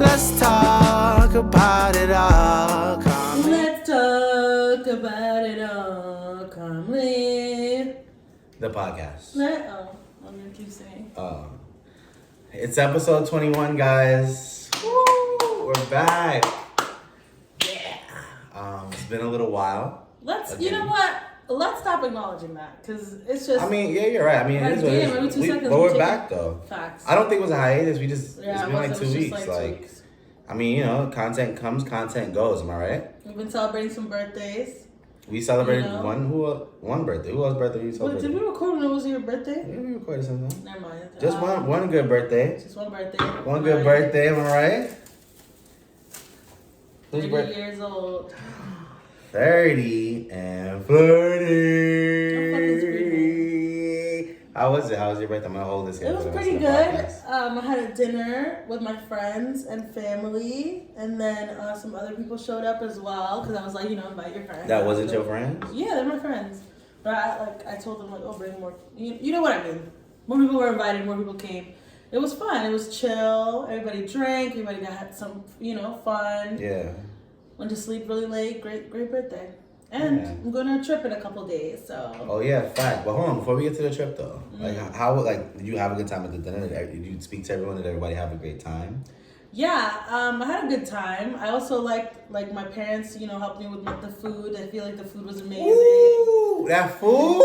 Let's talk about it all calmly. Let's talk about it all calmly. The podcast. I'm gonna keep saying. It's episode 21, guys. Woo! We're back. Yeah. It's been a little while. You know what? Let's stop acknowledging that because it's just. I mean, yeah, you're right. I mean, Like, it is what it damn, is. every 2 seconds But we we're take back though. Facts. I don't think it was a hiatus. It's been like it 2 was just weeks. like 2 Like, weeks. I mean, you know, content comes, content goes. Am I right? We've been celebrating some birthdays. We celebrated You know? one birthday. Who else's birthday we Wait, celebrated? did we record when it was your birthday? Yeah, we recorded something. Never mind. Just one good birthday. Just one birthday. One good birthday. Am I right? Whose 30 birthday? years old. 30 and I'm fucking flirty. How was it? How was your birthday? I'm gonna hold this here. It was for the pretty rest of good. the podcast. I had a dinner with my friends and family, and then some other people showed up as well because I was like, invite your friends. That wasn't your friends? Yeah, they're my friends. But I told them like, bring more. You know what I mean? More people were invited. More people came. It was fun. It was chill. Everybody drank. Everybody had some, fun. Yeah. Went to sleep really late. Great birthday. And Yeah. I'm going on a trip in a couple days. So. Oh yeah, fact. But hold on, before we get to the trip though, like Mm. how did you have a good time at the dinner? Did you speak to everyone? Did everybody have a great time? Yeah, I had a good time. I also liked my parents, helped me with the food. I feel like the food was amazing. Ooh, that food,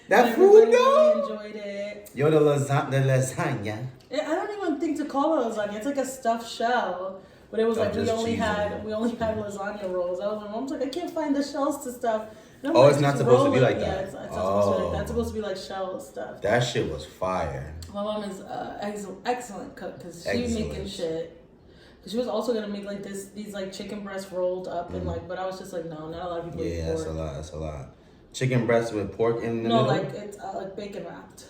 that food Everybody though. really enjoyed it. Yo, the lasagna. I don't even think to call it lasagna. It's like a stuffed shell. But it was Oh, like we just only cheese had in it. lasagna rolls. My mom's like, I can't find the shells to stuff. And I'm Oh, like, it's not just supposed to roll be it. like Yeah, that. it's not supposed to be like that. Oh. It's supposed to be like shell stuff. That shit was fire. My mom is excellent cook because she Excellent. making shit. Cause she was also gonna make like these like chicken breasts rolled up and but I was just like, no, not a lot of people eat Yeah, that's a pork. lot. That's a lot. Chicken breast with pork in the No, middle. like it's like bacon wrapped.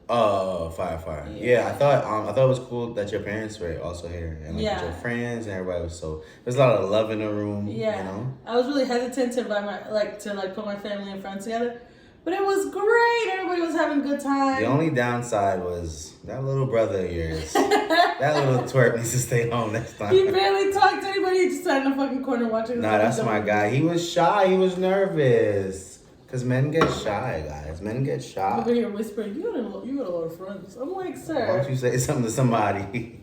Oh, fire. Yeah. Yeah, I thought it was cool that your parents were also here and like Yeah. your friends and everybody was there's a lot of love in the room. Yeah, You know? I was really hesitant to invite put my family and friends together, but it was great. Everybody was having a good time. The only downside was that little brother of yours. That little twerp needs to stay home next time. He barely talked to anybody. He just sat in the fucking corner watching. Nah, that's my guy. He was shy. He was nervous. Cause men get shy, guys. Men get shy. Over here whispering, you got a lot of friends. I'm like, Why don't sir, you say something to somebody?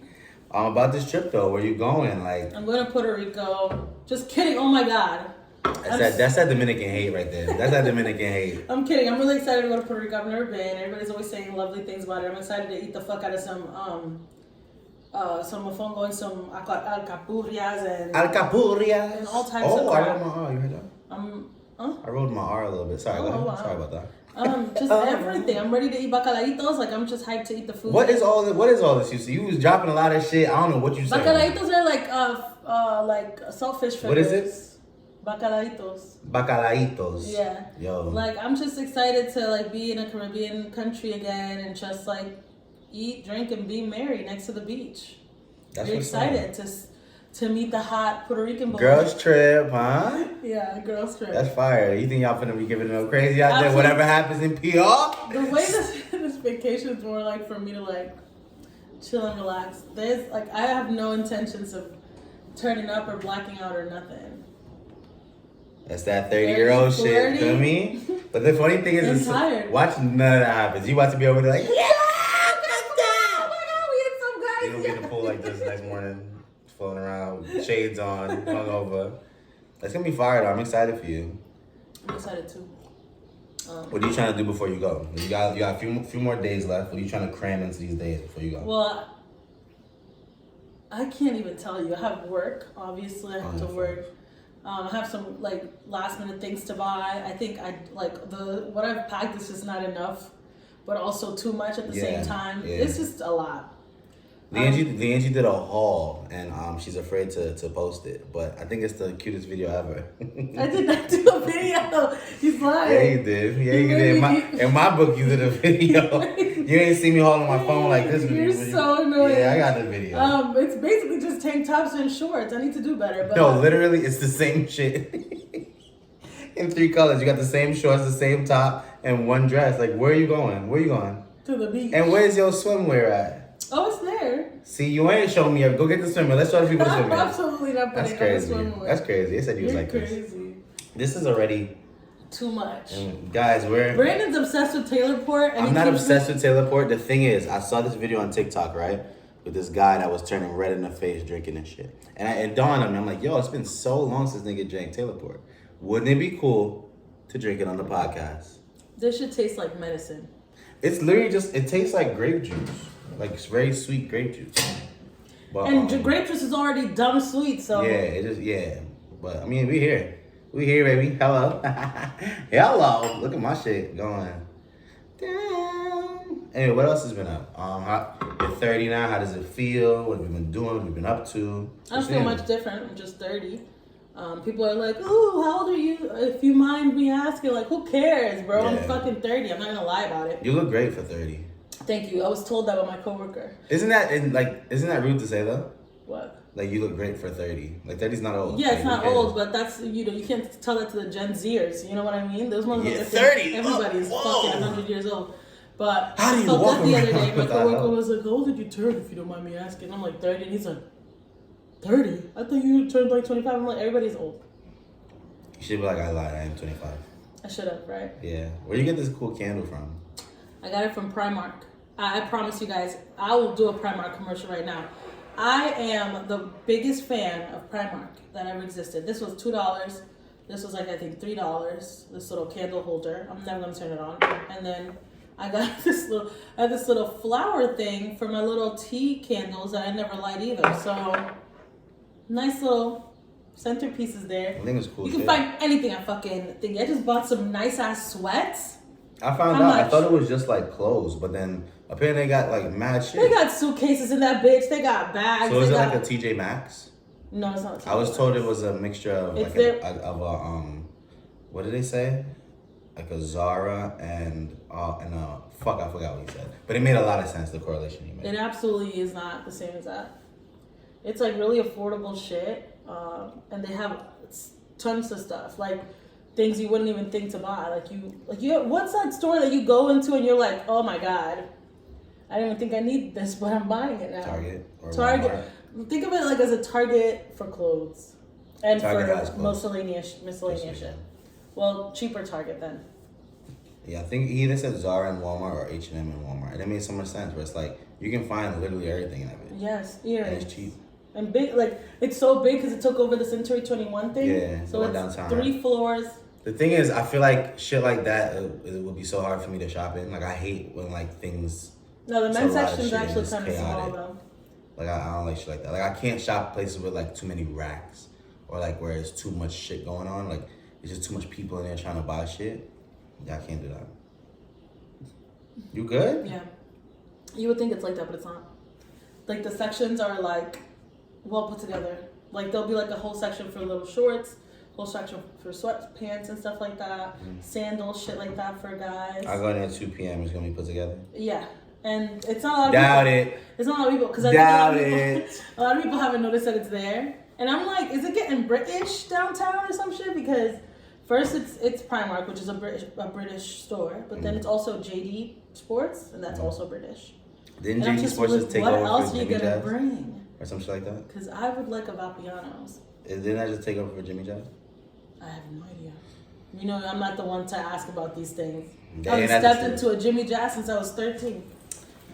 About this trip though, where you going? Like I'm going to Puerto Rico. Just kidding. Oh my god. that's that Dominican hate right there. That's that Dominican hate. I'm kidding. I'm really excited to go to Puerto Rico. I've never been. Everybody's always saying lovely things about it. I'm excited to eat the fuck out of some mofongo and some alcapurrias and Alcapurrias. And all types of Oh, I crap. wrote my R. You heard that? I rolled my R a little bit. Sorry, Oh, go ahead. wow. Sorry about that. just everything. I'm ready to eat bacalaitos. Like I'm just hyped to eat the food. What is all this? You see, you was dropping a lot of shit. I don't know what you said. Bacalaitos are like saltfish fillets. What is it? Bacalaitos. Bacalaitos. Yeah. Yo. Like I'm just excited to be in a Caribbean country again and just eat, drink, and be merry next to the beach. That's You're what's up. excited to meet the hot Puerto Rican boys. Girls trip, huh? Yeah, girls trip. That's fire. You think y'all finna be giving it up crazy out there? Absolutely. Whatever happens in PR? The way this vacation is more for me to chill and relax. There's I have no intentions of turning up or blacking out or nothing. That's that 30-year-old shit. Feel me? But the funny thing is, I'm tired. watch none of that happens. You about to be over there like, yeah, Oh my god, we had some guys. you don't get to pull like this next morning, floating around, shades on, hungover. That's gonna be fire though. I'm excited for you. I'm excited too. What are you trying to do before you go? You got a few more days left. What are you trying to cram into these days before you go? Well, I can't even tell you. I have work. Obviously, I have to work. I have some last minute things to buy. I think what I've packed is just not enough, but also too much at the same time. Yeah. It's just a lot. The Angie did a haul and she's afraid to post it, but I think it's the cutest video ever. I did not do a video. He's lying. Yeah, you did. Yeah, you did. In my book, you did a video. You ain't see me holding my phone like this. You're so annoying. Yeah, I got the video. It's basically just tank tops and shorts. I need to do better. But No, literally, it's the same shit. In 3 colors. You got the same shorts, the same top, and one dress. Like, where are you going? Where are you going? to the beach. And where's your swimwear at? Oh, it's there. See, you ain't showing me. Go get the swimwear. Let's show the people the I'm swimwear. absolutely not That's putting on the crazy. swimwear. That's crazy. They said he was You're like crazy. this. This is already Too much. guys. Brandon's obsessed with Taylor Port. And I'm not obsessed with Taylor Port. The thing is, I saw this video on TikTok, right? With this guy that was turning red in the face drinking and shit. And it dawned on me, I'm like, yo, it's been so long since nigga drank Taylor Port. Wouldn't it be cool to drink it on the podcast? This should taste like medicine. It's literally just, it tastes like grape juice. Like it's very sweet grape juice. But, And grape juice is already dumb sweet, so. Yeah, it just, yeah. But I mean, we here. We here, baby. Hello. Hello. Look at my shit going. Damn. Anyway, what else has been up? You're 30 now. How does it feel? What have you been doing? What have you been up to? I don't feel much different. I'm just 30. People are like, "Ooh, how old are you?" If you mind me asking, like, who cares, bro? Yeah. I'm fucking 30. I'm not gonna lie about it. You look great for 30. Thank you. I was told that by my coworker. Isn't that rude to say though? What? Like you look great for 30. Like 30's not old. Yeah, it's Like, not who cares? old, but that's you can't tell that to the Gen Zers. You know what I mean? Those ones. Yeah, are 30. Everybody's Whoa. fucking 100 years old. But How do I you felt walk that the other around day. My with that coworker out? was like, "How old did you turn? If you don't mind me asking." I'm like 30, and he's like, 30? I thought you turned like 25. I'm like, everybody's old. You should be like, I lied. I am 25. I should have, right? Yeah. Where you get this cool candle from? I got it from Primark. I promise you guys, I will do a Primark commercial right now. I am the biggest fan of Primark that ever existed. This was $2. This was like, I think, $3. This little candle holder. I'm never gonna turn it on. And then I got this little flower thing for my little tea candles that I never light either. So nice little centerpieces there. I think it's cool. You can shit. find anything I fucking think. I just bought some nice ass sweats. I found How out. I much? thought it was just like clothes, but then apparently they got like mad shit. They got suitcases in that bitch. They got bags. So is they it got... like a TJ Maxx? No, it's not. I was told it was a mixture of It's like what did they say? Like a Zara and a fuck, I forgot what he said. But it made a lot of sense, the correlation he made. It absolutely is not the same as that. It's like really affordable shit, and they have tons of stuff like things you wouldn't even think to buy. Like you. What's that store that you go into and you're like, oh my god, I didn't even think I need this, but I'm buying it now. Target or Target. Walmart. Think of it like as a Target for clothes and Target has for clothes. miscellaneous shit. Well, cheaper Target then. Yeah, I think he either said Zara and Walmart or H&M and Walmart. And it made so much sense where it's like, you can find literally everything in it. Yes, And earrings. it's cheap. And big, like, it's so big because it took over the Century 21 thing. Yeah, so the it's one downtown, 3 right? floors. The thing is, I feel like shit like that, it would be so hard for me to shop in. Like, I hate when, like, things... No, the It's a men's lot of section is shit, actually it's kind of small, chaotic. though. Like, I don't like shit like that. Like, I can't shop places with, like, too many racks. Or, like, where there's too much shit going on. Like, there's just too much people in there trying to buy shit. Yeah, I can't do that. You good? Yeah. You would think it's like that, but it's not. Like, the sections are, like, well put together. Like, there'll be, like, a whole section for little shorts, whole section for sweatpants and stuff like that, sandals, shit like that for guys. I go in at 2 p.m. It's going to be put together. Yeah. And it's not a lot of Doubt people. it. It's not a lot of people. Because Doubt a it. lot of people haven't noticed that it's there. And I'm like, is it getting British downtown or some shit? Because first it's Primark, which is a British store. But then it's also JD Sports, and that's also British. Didn't And I'm JD Sports like, just take what over else for are you Jimmy going to Jazz? bring? Or some shit like that? Because I would like a Vapiano's. Didn't that just take over for Jimmy Jazz? I have no idea. You know, I'm not the one to ask about these things. Yeah, I've that's stepped true. into a Jimmy Jazz since I was 13.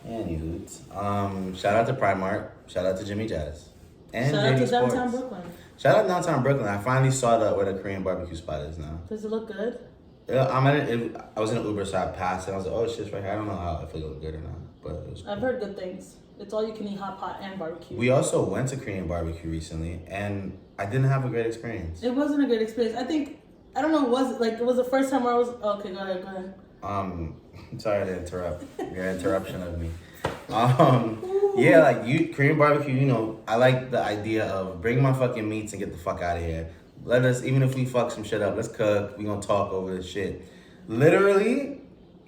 Anywho, shout out to Primark. Shout out to Jimmy Jazz. And Shout out JD to downtown Sports. Brooklyn. Shout out downtown Brooklyn. I finally saw where the Korean barbecue spot is now. Does it look good? Yeah, I was in an Uber, so I passed it. I was like, oh, shit's right here. I don't know if it looked good or not, but it was cool. I've heard good things. It's all you can eat hot pot and barbecue. We also went to Korean barbecue recently, and I didn't have a great experience. It wasn't a good experience. I don't know, it was the first time where I was, okay, go ahead. Sorry to interrupt your interruption of me. Yeah, like Korean barbecue, you know, I like the idea of bring my fucking meats and get the fuck out of here. Let us, even if we fuck some shit up, let's cook. We gonna talk over this shit. Literally,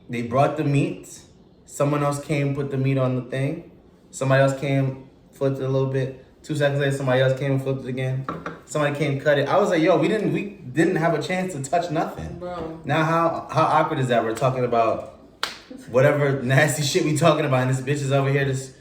they brought the meat. Someone else came, put the meat on the thing. Somebody else came, flipped it a little bit. 2 seconds later, somebody else came and flipped it again. Somebody came, cut it. I was like, yo, we didn't have a chance to touch nothing. Bro. Now how awkward is that? We're talking about whatever nasty shit we talking about, and this bitch is over here just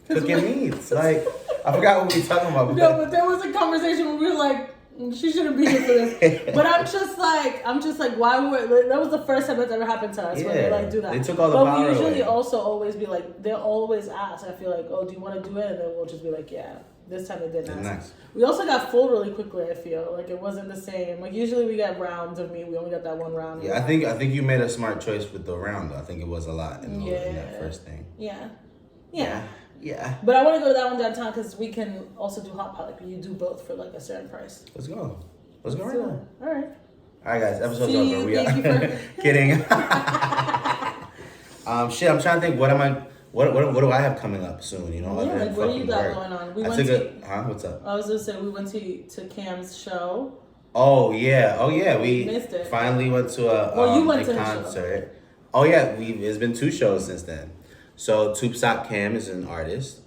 cooking meats. Like, I forgot what we were talking about. No, but there was a conversation where we were like, she shouldn't be here for this. But I'm just like, why would, that was the first time that's ever happened to us, when they like do that. They took all the but power we usually away. also always be like, they'll always ask, I feel like, oh, do you want to do it? And then we'll just be like, yeah. This time they didn't ask. Nice. We also got full really quickly, I feel. Like, it wasn't the same. Like, usually we get rounds of meat. We only got that one round. Yeah, I think you made a smart choice with the round, though. I think it was a lot in that first thing. Yeah. Yeah. But I want to go to that one downtown because we can also do hot pot. Like, you do both for like a certain price. Let's go right now. All right. All right, guys. Episode's See, over. We thank are you for- kidding. Shit. I'm trying to think. What do I have coming up soon? You know, Yeah, other than like, what do you fucking got work? going on? We I went took to. What's up? I was gonna say we went to Cam's show. Oh yeah. We Missed it. finally went to Well, you went to a his show. concert. Oh yeah, it's been 2 shows since then. So Tupsop Cam is an artist.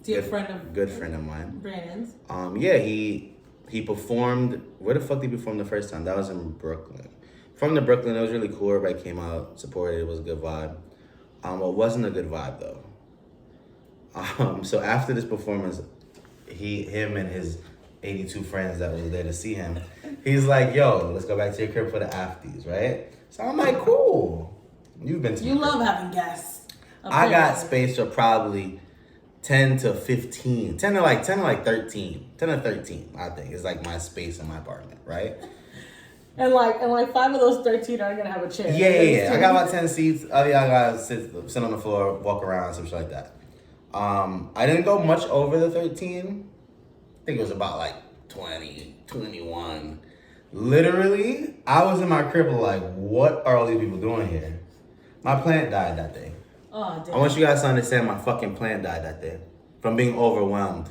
Dear friend of good friend of mine. Brandon's. Yeah, he performed. Where the fuck did he perform the first time? That was in Brooklyn. From the Brooklyn, it was really cool. Everybody came out, supported. It was a good vibe. It wasn't a good vibe though. So after this performance, him and his 82 friends that was there to see him, he's like, "Yo, let's go back to your crib for the afties, right?" So I'm like, "Cool." You've been to You my crib. love having guests. I got space for probably 10 to 15, 10 to 13, 10 to 13. I think is like my space in my apartment, right? And like 5 of those 13 are gonna have a chair. Yeah. I got about 10 seats. I gotta sit on the floor, walk around, some shit like that. I didn't go much over the 13. I think it was about like 20, 21. Literally, I was in my crib like, what are all these people doing here? My plant died that day. Oh damn. I want you guys to understand my fucking plant died that day from being overwhelmed.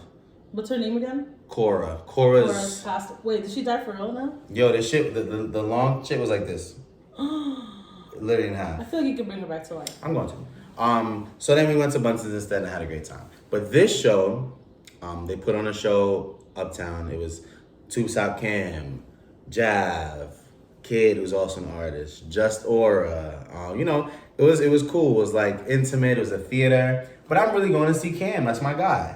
What's her name again? Cora's Cora's passed. Wait, did she die for real now? yo, this shit, the long shit was like this. Literally in half. I feel like you can bring her back to life. I'm going to. So then we went to Bunce's instead and had a great time. But this show, they put on a show uptown. It was Tupsop Cam, Jav, Kid, who's also an artist, Just Aura. It was cool. It was like intimate. It was a theater. But I'm really going to see Cam. That's my guy.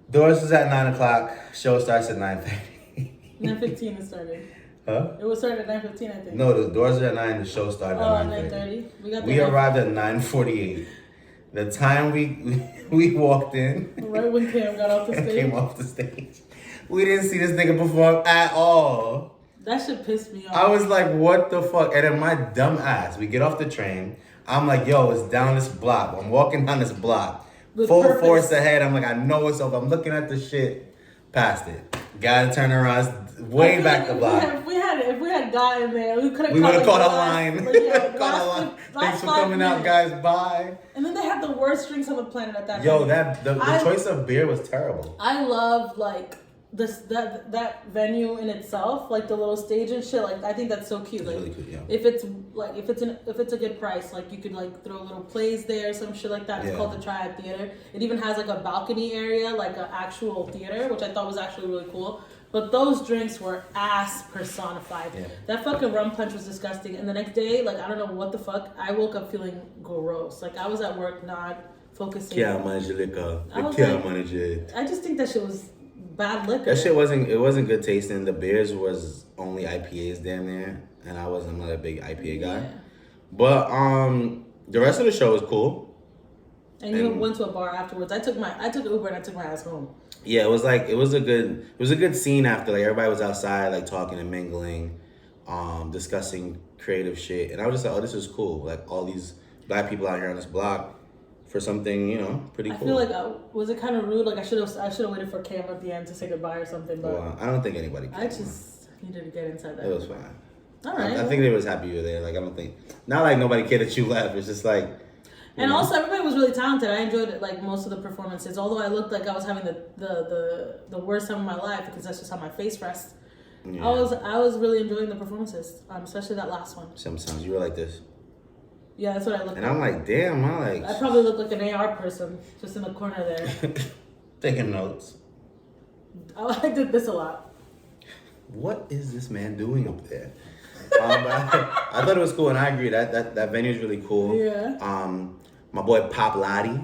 Doors is at 9:00. Show starts at 9:30. 9:15 it started. Huh? It was started at 9:15, I think. No, the doors are at 9. The show started at 9:30. We arrived at 9:48. The time we walked in, right when Cam got off the stage. came off the stage, we didn't see this nigga perform at all. That shit pissed me off. I was like, what the fuck? And then my dumb ass, we get off the train. I'm like, yo, it's down this block. I'm walking down this block. With Full purpose. force ahead. I'm like, I know it's over. I'm looking at the shit. Past it. Gotta turn around. Way back the block. If we had got in there, we could have. We would have caught a line. Caught a line. Thanks for coming out, guys. Bye. And then they had the worst drinks on the planet at that Yo, venue. the choice of beer was terrible. I love like that venue in itself, like the little stage and shit. Like I think that's so cute. It's Like really cute, yeah. if it's a good price, like you could like throw little plays there, some shit like that. It's Yeah. called the Triad Theater. It even has like a balcony area, like an actual theater, which I thought was actually really cool. But those drinks were ass personified. Yeah. That fucking rum punch was disgusting. And the next day, like I don't know what the fuck, I woke up feeling gross. Like I was at work not focusing. Can't manage the liquor. I was Can't like- manage it. I just think that shit was bad liquor. That shit wasn't good tasting. The beers was only IPAs damn near, and I wasn't a big IPA guy. Yeah. But the rest of the show was cool. And you went to a bar afterwards. I took Uber and I took my ass home. Yeah, it was a good scene after. Like everybody was outside like talking and mingling, discussing creative shit, and I was just like, oh, this is cool. Like all these black people out here on this block for something, pretty cool. I feel like was it kind of rude? Like I should have waited for Cam at the end to say goodbye or something. But Well, I don't think anybody I just needed to get inside that. It was fine. All right. I think they was happy you were there. Like I don't think not like nobody cared that you left. It's just like. And also, everybody was really talented. I enjoyed it, like most of the performances. Although I looked like I was having the worst time of my life because that's just how my face rests. Yeah. I was really enjoying the performances, especially that last one. Sometimes you were like this, Yeah, that's what I looked and like. I'm like, damn, I probably look like an AR person just in the corner there. taking notes. I did this a lot. What is this man doing up there? But I thought it was cool, and I agree that venue is really cool. Yeah. My boy Pop Lottie,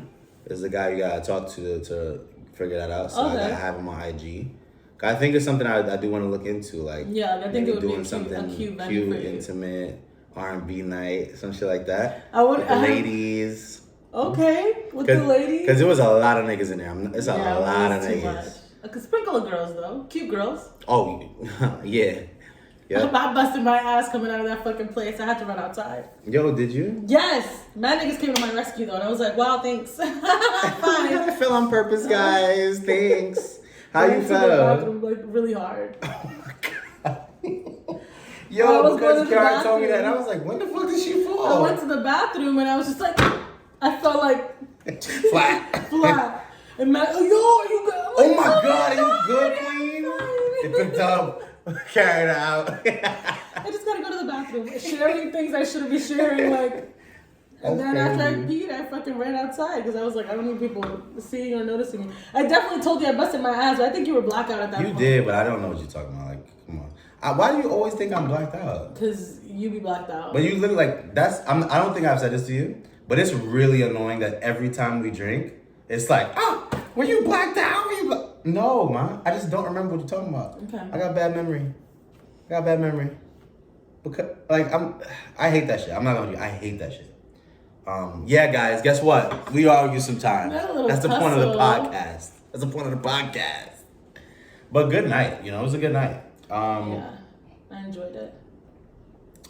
is the guy you gotta talk to figure that out. So I Okay. gotta have him on IG. I think it's something I do want to look into. Like, Yeah, I think maybe it would be doing a something cute venue for you. intimate, R&B night, some shit like that. I would. With the ladies. Okay, with the ladies. Because there was a lot of niggas in there. It's a Yeah, it lot of was too niggas. much. I could sprinkle of girls though, cute girls. Oh, yeah. Yeah. I busted my ass coming out of that fucking place. I had to run outside. Yo, did you? Yes, mad niggas came to my rescue though, and I was like, wow, thanks. Fine. I fell on purpose, guys. Thanks. How Went you to the felt? bathroom, like really hard. Yo, I was going because to the Karen told me that, bathroom. and I was like, when the fuck did she fall? I went to the bathroom and I was just like, I felt like Flat. flat. And Matt, yo, are you good? I'm Oh like, my God, are you God, good, I'm queen? fine. They picked up, carried out. I just gotta go to the bathroom, sharing things I shouldn't be sharing, like. And then Okay. after I peed, I fucking ran outside because I was like, I don't need people seeing or noticing me. I definitely told you I busted my ass, but I think you were blackout at that You point. did, but I don't know what you're talking about. Like, come on. Why do you always think I'm blacked out? Because you be blacked out. But you literally like I don't think I've said this to you, but it's really annoying that every time we drink, it's like, oh, were you blacked out? Were you no, man. I just don't remember what you're talking about. Okay. I got bad memory. Because like I hate that shit. I'm not gonna. I hate that shit. Yeah, guys. Guess what? We argue sometimes. Not a little That's the point of the tussle. podcast. That's the point of the podcast. But good night. You know, it was a good night. Yeah, I enjoyed it.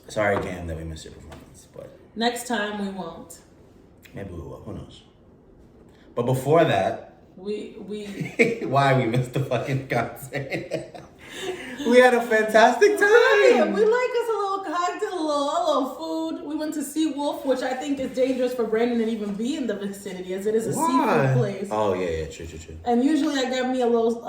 Sorry, Cam, that we missed your performance, but Next time we won't. maybe we will. Who knows? But before that, We why we missed the fucking concert? We had a fantastic Right, time. we like us a little cocktail, a little food. We went to Sea Wolf, which I think is dangerous for Brandon to even be in the vicinity, as it is a seafood place. Oh yeah, true. And usually I get me a little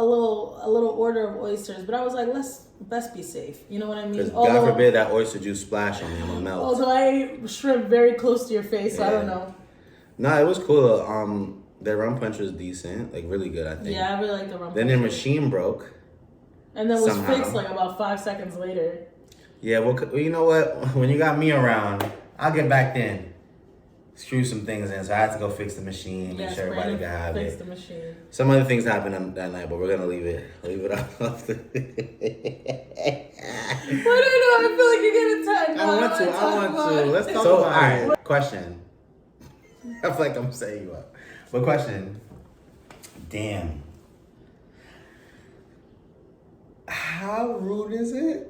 order of oysters, but I was like, let's be safe. You know what I mean? Because God forbid that oyster juice splash on me, I'm gonna melt. Although I ate shrimp very close to your face, so I don't Yeah. know. No, it was cool. Their rum punch was decent, like really good, I think. Yeah, I really like the rum. Then their punch. machine broke. And then was somehow. fixed like about 5 seconds later. Yeah, well, you know what? When you got me around, I'll get back then. Screw some things in, so I had to go fix the machine, make Yes, sure everybody Brandon could have fixed it. the machine. Some other things happened on that night, but we're gonna leave it off. Why do you know? I feel like you're getting tired. I want to. Let's talk So, about it. Alright, question. I feel like I'm setting you up. But question. Damn. How rude is it?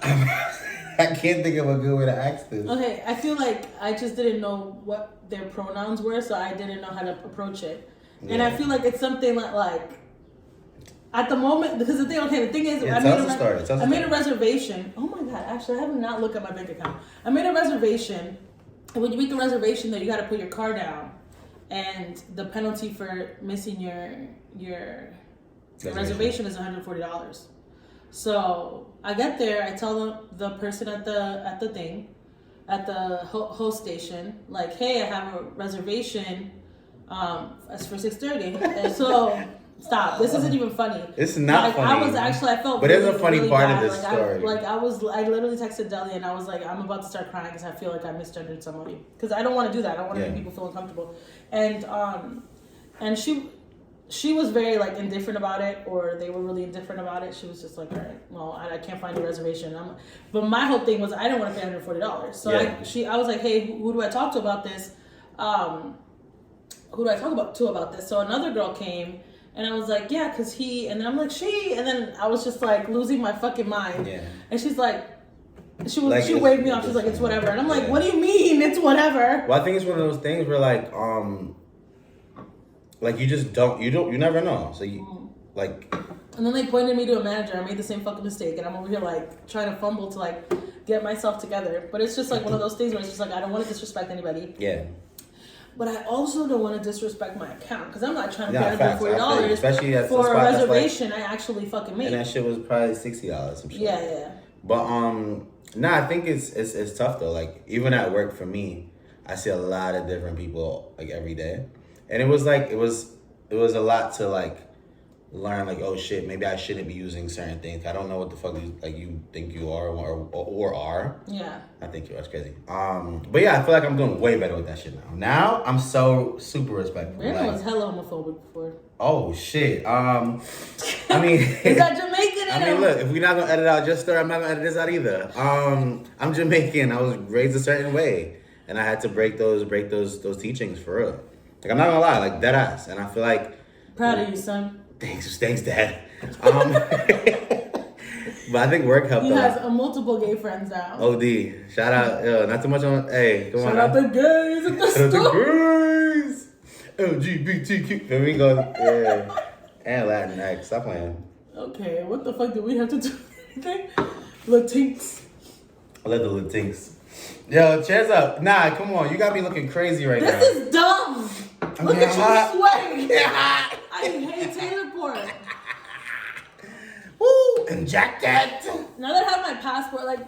I can't think of a good way to ask this. Okay, I feel like I just didn't know what their pronouns were, so I didn't know how to approach it. And I Yeah. feel like it's something like at the moment, because the thing is, Yeah, I tell made us the story, tell us I the made a story. reservation. Oh my god, actually, I have not looked at my bank account. I made a reservation, and when you make the reservation, though, you got to put your car down, and the penalty for missing your reservation is $140. So I get there, I tell the person at the thing, at the host station, like, hey, I have a reservation, it's for 6:30. And so stop. This isn't even funny. It's not like, funny. I felt. But there's a really, funny really part of bad. this like, story. I literally texted Deli and I was like, I'm about to start crying because I feel like I misgendered somebody because I don't want to do that. I don't want to Yeah. make people feel uncomfortable. And she was very like indifferent about it, or they were really indifferent about it. She was just like, all right, well, I can't find a reservation. But my whole thing was I didn't want to pay $140. So Yeah. I was like, hey, who do I talk to about this? Who do I talk to about this? So another girl came, and I was like, yeah, because he, and then I'm like, she, and then I was just like losing my fucking mind. Yeah. And she's like, she Like, waved me off. She's like, it's whatever. And I'm like, Yeah. what do you mean it's whatever? Well, I think it's one of those things where like you just you never know. So you like. And then they pointed me to a manager. I made the same fucking mistake, and I'm over here like trying to fumble to like get myself together. But it's just like one of those things where it's just like I don't want to disrespect anybody, Yeah. but I also don't want to disrespect my account because I'm not trying to Yeah, pay facts. I feel $140 you. Especially at the for a spot that's like- reservation I actually fucking made. And that shit was probably $60. Some shit. Yeah. But nah, I think it's tough though. Like even at work for me, I see a lot of different people like every day, and it was a lot to like learn like, oh shit, maybe I shouldn't be using certain things. I don't know what the fuck you think you are or are. Yeah. I think you are. That's crazy. But yeah, I feel like I'm doing way better with that shit now. Now I'm so super respectful. Brandon Like, was hella homophobic before. oh shit. I mean, Is that Jamaican in I mean, him? look, if we're not gonna edit out just story, I'm not gonna edit this out either. I'm Jamaican. I was raised a certain way, and I had to break those teachings for real. Like I'm not gonna lie, like dead ass. And I feel like Proud of you, son. thanks, Dad. But I think work helped He a has lot. multiple gay friends now. OD. Shout out, yo, not too much on. Hey, come on. Shout out the gays at the Shout out store. to girls. LGBTQ. Here we go. Yeah. And Latinx. Stop playing. Okay, what the fuck do we have to do? Okay, Latinx. I love the Latinx. Yo, cheers up. Nah, come on. You got me looking crazy right now. This is dumb. Look getting at hot. you sweating. Yeah. I hate Taylor Port. Woo! Inject that. Now that I have my passport, like,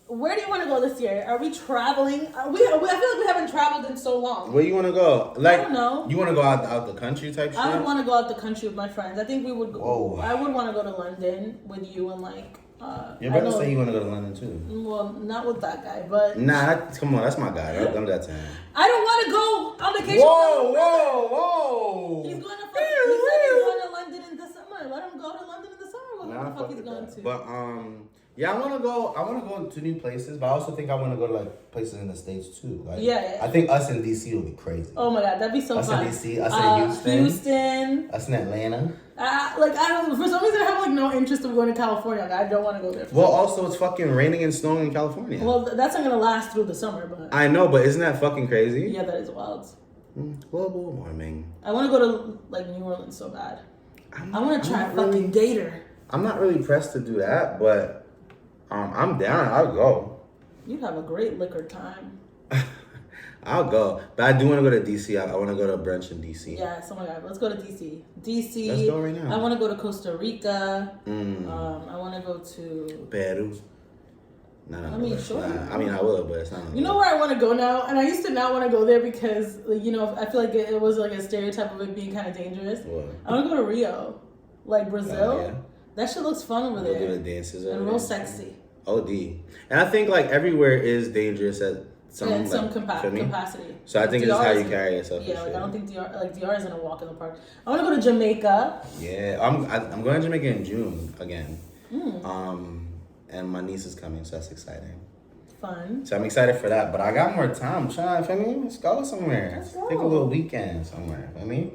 where do you want to go this year? Are we traveling? I feel like we haven't traveled in so long. Where you want to go? Like, I don't know. You want to go out the country type shit? I would want to go out the country with my friends. I think we would go. Whoa. I would want to go to London with you and like. Your brother say you want to go to London too. Well, not with that guy, but. Nah, come on, that's my guy. I'm that time. I don't want to go on vacation. Whoa, with my brother. whoa, whoa! He's going to. He said he's going to London in the summer. Let him go to London in the summer. What Nah, the fuck he's going to? But yeah, I want to go to new places, but I also think I want to go to like places in the States too. Like, Yeah. I think us in DC will be crazy. Oh my god, that'd be so Us fun. in DC, us in Houston. Houston. Us in Atlanta. Like I don't. For some reason, I have like no interest in going to California. Like, I don't want to go there. Well, also it's fucking raining and snowing in California. Well, that's not gonna last through the summer, but I know, but isn't that fucking crazy? yeah, that is wild. Global warming. I want to go to like New Orleans so bad. I want to try I'm a not fucking really- gator. I'm not really pressed to do that, but I'm down. I'll go. You'd have a great liquor time. I'll go. But I do want to go to DC. I want to go to a brunch in DC. Yes, oh my god, let's go to DC. DC. Let's go right now. I want to go to Costa Rica. Mm. I want to go to. Peru. No, I mean, that's sure. not- I mean, I will, but it's not. You know where I want to go now, and I used to not want to go there because like, you know I feel like it was like a stereotype of it being kind of dangerous. What? I want to go to Rio, like Brazil. Oh, yeah. That shit looks fun over Go do the there dances and over real there. sexy. OD. And I think like everywhere is dangerous at some, In some like, feel me? capacity. So I think it's just DR how you isn't- carry yourself. Yeah, and like shit. I don't think DR isn't a walk in the park. I want to go to Jamaica. Yeah, I'm going to Jamaica in June again. Mm. And my niece is coming, so that's exciting. Fun. So I'm excited for that, but I got more time. I'm trying, feel me? Let's go somewhere. Let's go. Take a little weekend somewhere, feel me?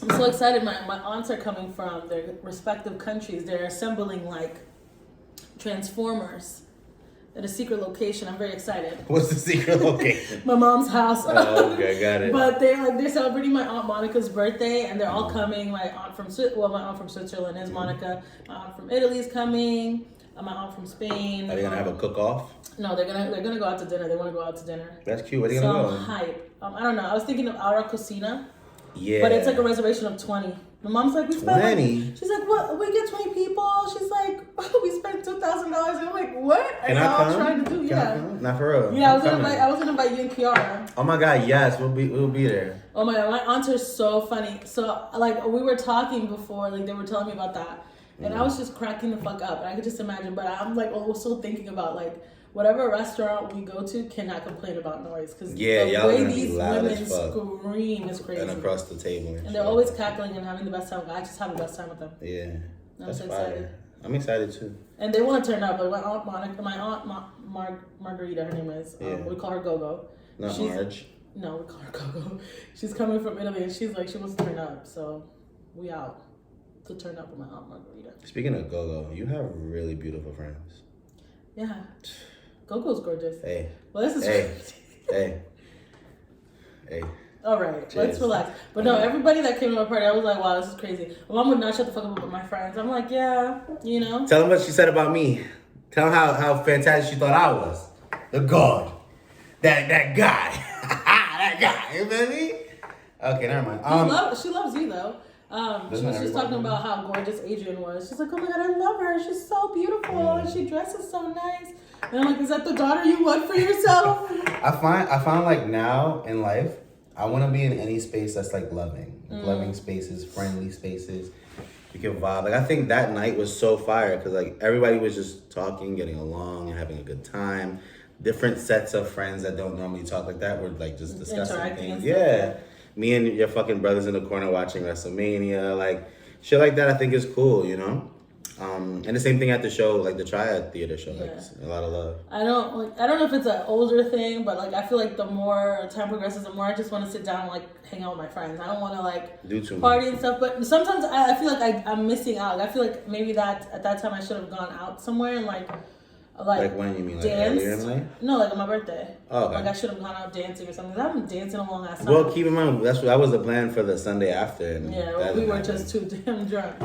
I'm so excited. My aunts are coming from their respective countries. They're assembling like transformers at a secret location. I'm very excited. What's the secret location? My mom's house. Oh, okay, got it. But they're celebrating my aunt Monica's birthday, and they're all coming. My aunt from Switzerland is Monica. My aunt from Italy is coming. My aunt from Spain. Are they gonna have a cook-off? No, they're gonna go out to dinner. They want to go out to dinner. That's cute. Where are they So gonna I'm go? hype. I don't know. I was thinking of Aura Cocina, Yeah. but it's like a reservation of 20. My mom's like, we spent 20? She's like, what? We get 20 people. She's like, we spent $2,000. And I'm like, what? Can And I now come? I'm trying to do, Can I yeah. come? Not for real. Yeah, I'm coming. I was gonna invite you and Kiara. Oh my god, yes, we'll be there. Oh my god, my aunts are so funny. So like we were talking before, like they were telling me about that, and I was just cracking the fuck up. And I could just imagine, but I'm like also thinking about like whatever restaurant we go to cannot complain about noise because Yeah, the y'all way gonna be these loud women as fuck. scream is crazy. And across the table. And they're always cackling and having the best time. I just have the best time with them. Yeah. I'm That's so fire. excited. I'm excited too. And they want to turn up. Like my aunt Monica, my aunt Margarita, her name is. Yeah. We call her Gogo. Not She's- Marge. No, we call her Gogo. She's coming from Italy and she's like, she wants to turn up. So we out to turn up with my aunt Margarita. Speaking of Gogo, you have really beautiful friends. Yeah. Gogo's gorgeous. Hey. Well, this is Hey. crazy. Hey. Hey. All right, Cheers. let's relax. But no, everybody that came to my party, I was like, wow, this is crazy. My mom would not shut the fuck up about my friends. I'm like, yeah, you know. Tell them what she said about me. Tell them how fantastic she thought I was. The God. That guy. That guy. You feel me? Okay, never mind. She loves you though. She Doesn't was just everybody talking know? about how gorgeous Adrian was. She's like, oh my god, I love her. She's so beautiful and she dresses so nice. And I'm like, is that the daughter you want for yourself? I find like now in life, I want to be in any space that's like loving. Like loving spaces, friendly spaces. You can vibe. Like I think that night was so fire because like everybody was just talking, getting along, and having a good time. Different sets of friends that don't normally talk like that were like just discussing Interacting and things. stuff, Yeah, me and your fucking brothers in the corner watching WrestleMania, like shit like that. I think is cool, you know. And the same thing at the show, like the Triad Theater show, like a lot of love. I don't know if it's an older thing, but like I feel like the more time progresses, the more I just want to sit down and like hang out with my friends. I don't want to like Do too party and stuff. But sometimes I feel like I'm missing out. I feel like maybe that at that time I should have gone out somewhere and like when you mean like danced. earlier in life? No, like on my birthday. Oh, okay. Like I should have gone out dancing or something. 'Cause I've been dancing a long ass time. Well, keep in mind that was the plan for the Sunday after. And Yeah, we were just too damn drunk.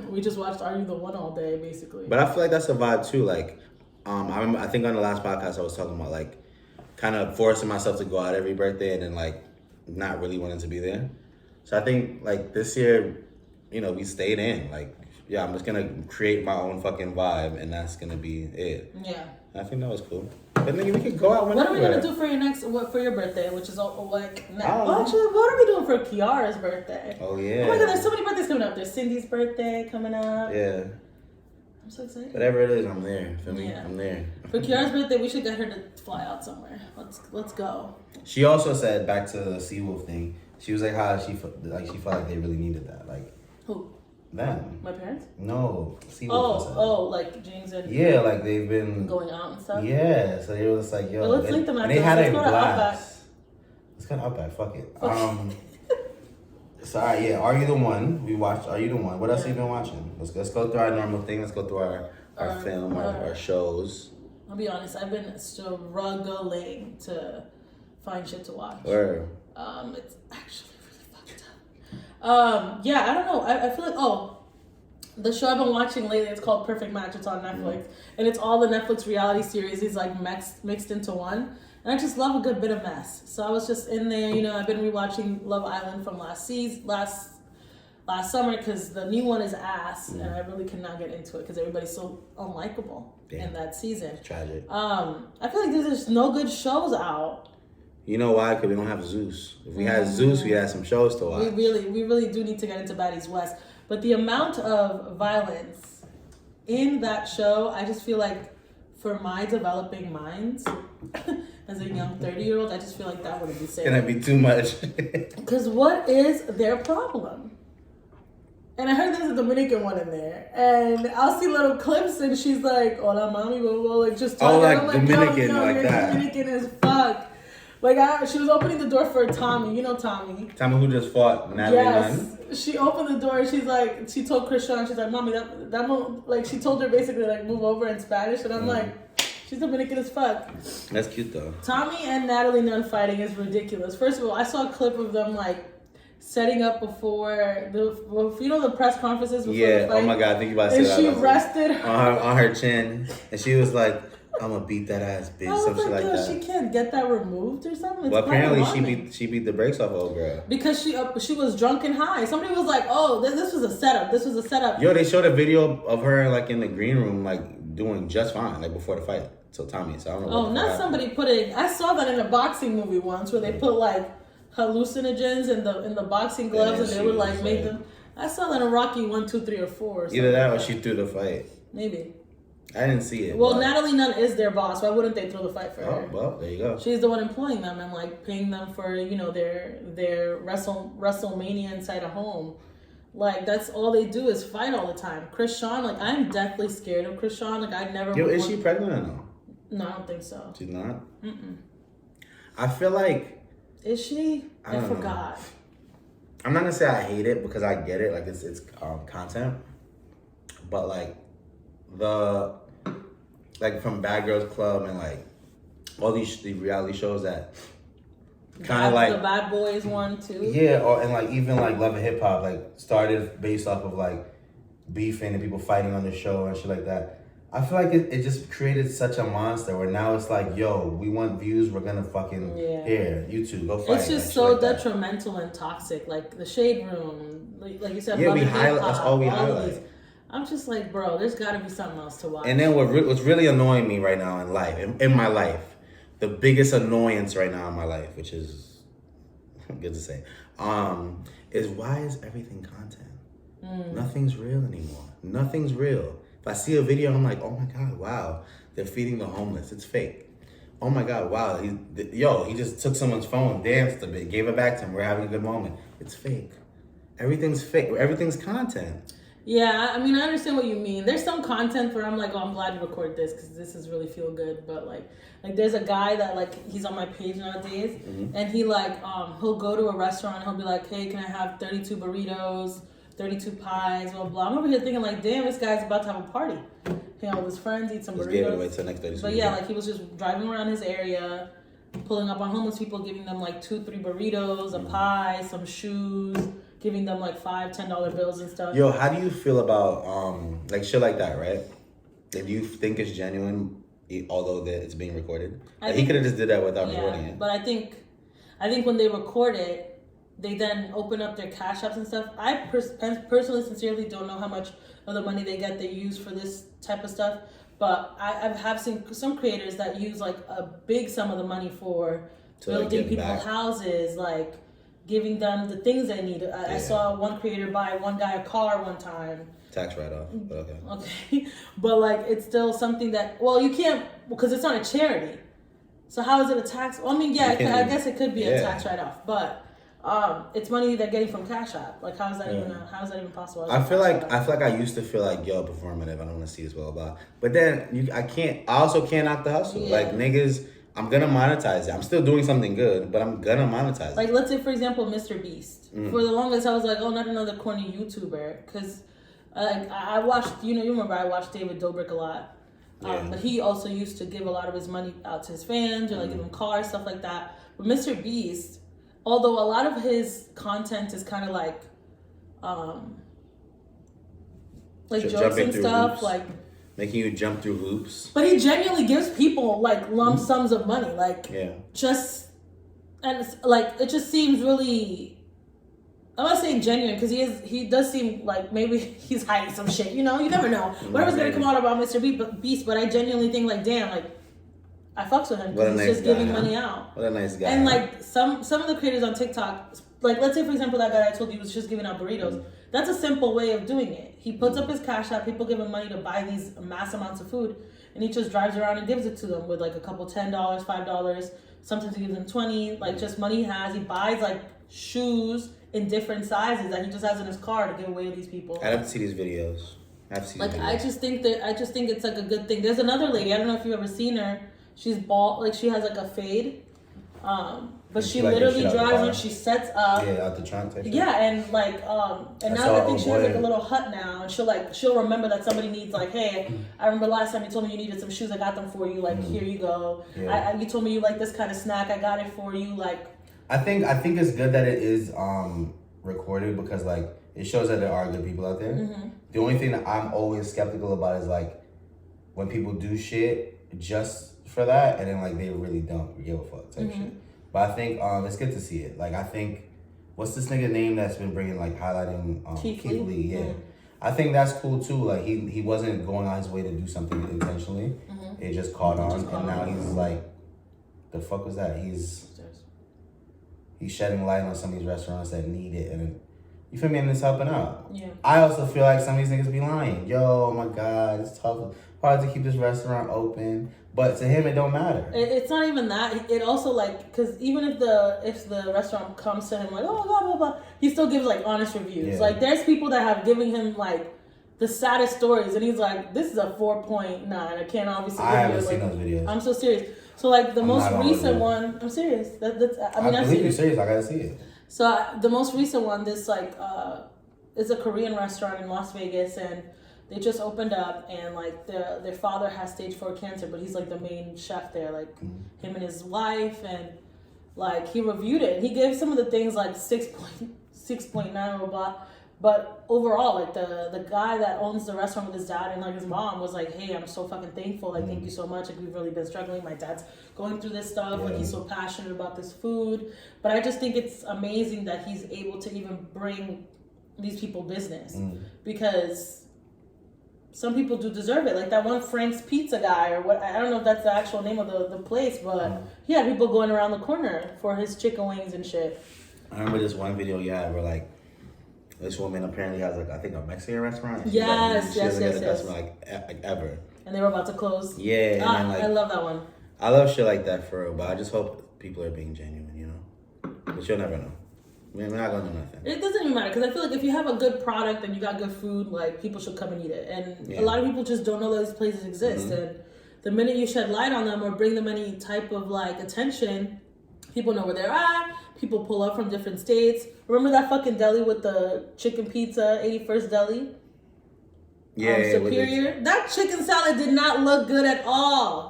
We just watched Are You the One all day, basically. But I feel like that's a vibe too. Like, I think on the last podcast I was talking about like kind of forcing myself to go out every birthday and then like not really wanting to be there. So I think like this year, you know, we stayed in. Like, yeah, I'm just gonna create my own fucking vibe, and that's gonna be it. Yeah. I think that was cool. But nigga, we could go out whenever. What are we gonna do for your birthday, which is like next? I don't know. Actually, what are we doing for Kiara's birthday? Oh yeah. Oh my god, there's so many birthdays coming up. There's Cindy's birthday coming up. Yeah. I'm so excited. Whatever it is, I'm there. Feel me? Yeah. I'm there. For Kiara's birthday, we should get her to fly out somewhere. Let's go. She also said back to the Seawolf thing. She was like how she felt like they really needed that. Like Who? them. My parents? No. Seawolf said. Like James and Yeah, like they've been going out and stuff. Yeah, so they were just like, yo, Well, let's link them and after. they had Let's a go to Outback. blast. Let's go to Outback. Fuck it. Sorry, yeah. Are You the One? We watched Are You the One? What else have you been watching? Let's go through our normal thing. Let's go through our film, our shows. I'll be honest. I've been struggling to find shit to watch. Where? It's actually really fucked up. Yeah, I don't know. I feel like the show I've been watching lately, it's called Perfect Match. It's on Netflix, and it's all the Netflix reality series is like mixed into one. And I just love a good bit of mess. So I was just in there, you know. I've been rewatching Love Island from last summer because the new one is ass, and I really cannot get into it because everybody's so unlikable in that season. It's tragic. I feel like there's just no good shows out. You know why? Because we don't have Zeus. If we had Zeus, we'd have some shows to watch. We really do need to get into Baddies West. But the amount of violence in that show, I just feel like for my developing mind, as a young 30-year-old, I just feel like that wouldn't be safe. It's gonna be too much. Because what is their problem? And I heard there's a Dominican one in there. And I'll see little clips and she's like, hola mami, blah, blah, like just talking. Oh, like I'm Dominican, yo, like you're that. Dominican as fuck. Like, she was opening the door for Tommy. You know Tommy. Tommy who just fought Natalie Nunn. She opened the door and she's like, she told Krishan, she's like, mommy, that one, like, she told her basically, like, move over in Spanish. And I'm like, she's Dominican as fuck. That's cute, though. Tommy and Natalie Nunn fighting is ridiculous. First of all, I saw a clip of them, like, setting up before the press conferences before the fight. Oh my God, I think you about to say and that. she rested on her chin. And she was like, I'm gonna beat that ass, bitch. I was Something like, like yo, that. she can't get that removed or something. It's Well, apparently alarming. she beat the brakes off of old girl. Because she was drunk and high. Somebody was like, oh, this was a setup. This was a setup. Yo, they showed a video of her like in the green room, like doing just fine, like before the fight. So Tommy, so I don't know. Oh, not somebody putting. I saw that in a boxing movie once where they put like hallucinogens in the boxing gloves and they would like make them. I saw that in Rocky 1, 2, 3, or 4. Or Either that or she threw the fight. Maybe. I didn't see it. Well, Natalie Nunn is their boss. Why wouldn't they throw the fight for her? Oh, well, there you go. She's the one employing them and like paying them for their WrestleMania inside a home. Like that's all they do is fight all the time. Krishan, like I'm deathly scared of Krishan. Like I never. Yo, is she pregnant or no? No, I don't think so. She's not. I feel like. Is she? I don't know. forgot. I'm not gonna say I hate it because I get it. Like it's content, but like from Bad Girls Club and like all these reality shows that kind of like the Bad Boys one too. Yeah, and like even like Love and Hip Hop like started based off of like beefing and people fighting on the show and shit like that. I feel like it just created such a monster where now it's like, yo, we want views, we're gonna fucking here, you two, go fight. It's just so like detrimental and toxic. Like the Shade Room, like you said, yeah, Love we and highlight. Hip-Hop, That's all we all highlight. I'm just like, bro, there's got to be something else to watch. And then what's really annoying me right now in life, in my life, the biggest annoyance right now in my life, which is good to say, is why is everything content? Nothing's real anymore. Nothing's real. If I see a video, I'm like, oh my God, wow, they're feeding the homeless. It's fake. Oh my God, wow, he just took someone's phone, danced a bit, gave it back to him. We're having a good moment. It's fake. Everything's fake. Everything's content. Yeah, I mean, I understand what you mean. There's some content where I'm like, oh, I'm glad to record this because this is really feel good. But like there's a guy that like he's on my page nowadays, and he like he'll go to a restaurant and he'll be like, hey, can I have 32 burritos, 32 pies, blah blah. I'm over here thinking like, damn, this guy's about to have a party. Hang out with his friends, eat some burritos. Gave it away to the next 32. But yeah, like he was just driving around his area, pulling up on homeless people, giving them like 2-3 burritos, a pie, some shoes. Giving them like $5-10 bills and stuff. Yo, how do you feel about like shit like that, right? Like, do you think it's genuine, although that it's being recorded? Like, he could have just did that without recording it. But I think when they record it, they then open up their cash apps and stuff. I personally, sincerely don't know how much of the money they get they use for this type of stuff. But I have seen some creators that use like a big sum of the money for building people houses, like giving them the things they need. I saw one creator buy one guy a car one time. Tax write-off, but okay. Okay, but like it's still something that, well, you can't, because it's not a charity. So how is it a tax? Well, I mean, yeah, I guess it could be a tax write-off, but it's money they're getting from Cash App. Like, how is that even possible? I feel like I used to feel like, yo, performative. I don't want to see this, blah blah. But then I also can't knock the hustle. Yeah. Like niggas. I'm gonna monetize it. I'm still doing something good, but I'm gonna monetize it. Like, let's say, for example, Mr. Beast. For the longest, I was like, oh, not another corny YouTuber. Because I watched, you remember I watched David Dobrik a lot. But he also used to give a lot of his money out to his fans, or like give them cars, stuff like that. But Mr. Beast, although a lot of his content is kind of like jokes and stuff, hoops. Like making you jump through hoops. But he genuinely gives people like lump sums of money, like just, and it's, like it just seems really. I'm not saying genuine because he does seem like maybe he's hiding some shit. You never know. Whatever's gonna come out about Mr. Beast, but I genuinely think like, damn, like I fucks with him because he's just giving money out. What a nice guy. And like some of the creators on TikTok, like let's say for example that guy I told you was just giving out burritos. That's a simple way of doing it. He puts up his Cash App, people give him money to buy these mass amounts of food, and he just drives around and gives it to them with like a couple $10, $5. Sometimes he gives them $20, like just money he has. He buys like shoes in different sizes that he just has in his car to give away to these people. I'd have to see these videos. I just think it's like a good thing. There's another lady, I don't know if you've ever seen her. She's bald, like she has like a fade. But she literally drives when she sets up. Yeah, out the trunk. Yeah, and like and now I think she has like a little hut now, and she'll remember that somebody needs like, hey, I remember last time you told me you needed some shoes, I got them for you. Like here you go. Yeah. You told me you like this kind of snack, I got it for you. Like I think it's good that it is recorded because like it shows that there are good people out there. Mm-hmm. The only thing that I'm always skeptical about is like when people do shit just for that and then like they really don't give a fuck type shit. But I think it's good to see it. Like I think, what's this nigga name that's been bringing like highlighting Keith Lee? Yeah, I think that's cool too. Like he wasn't going on his way to do something intentionally. It just caught on, and now he's like, the fuck was that? He's shedding light on some of these restaurants that need it, and you feel me? And it's helping out. Yeah. I also feel like some of these niggas be lying. Yo, oh my God, it's tough. Hard to keep this restaurant open. But to him, it don't matter. It's not even that. It also like, because even if the restaurant comes to him like, oh, blah, blah, blah, he still gives like honest reviews. Yeah. Like there's people that have given him like the saddest stories, and he's like, this is a 4.9. I can't obviously give you. I haven't seen those videos. I'm so serious. So like the most recent one, I'm serious. I believe you're serious. I gotta see it. So the most recent one, this like is a Korean restaurant in Las Vegas, and they just opened up, and like their father has stage 4 cancer, but he's like the main chef there, like him and his wife, and like he reviewed it. And he gave some of the things like 6.9 or blah. But overall, like the guy that owns the restaurant with his dad and like his mom was like, hey, I'm so fucking thankful. Like, thank you so much. Like, we've really been struggling. My dad's going through this stuff. Yeah. Like, he's so passionate about this food. But I just think it's amazing that he's able to even bring these people business because some people do deserve it. Like that one Frank's Pizza guy or what, I don't know if that's the actual name of the place, but he had people going around the corner for his chicken wings and shit. I remember this one video you had where like, This woman apparently has like I think a Mexican restaurant. And Yes, she doesn't yes, get a yes. customer like ever. And they were about to close. Yeah, and then, like, I love that one. I love shit like that for real, but I just hope people are being genuine, you know. But you'll never know. We're not gonna do nothing. It doesn't even matter because I feel like if you have a good product and you got good food, like people should come and eat it. And a lot of people just don't know those places exist. Mm-hmm. And the minute you shed light on them or bring them any type of like attention, people know where they're at. People pull up from different states. Remember that fucking deli with the chicken pizza, 81st Deli? Yeah, Superior. That chicken salad did not look good at all.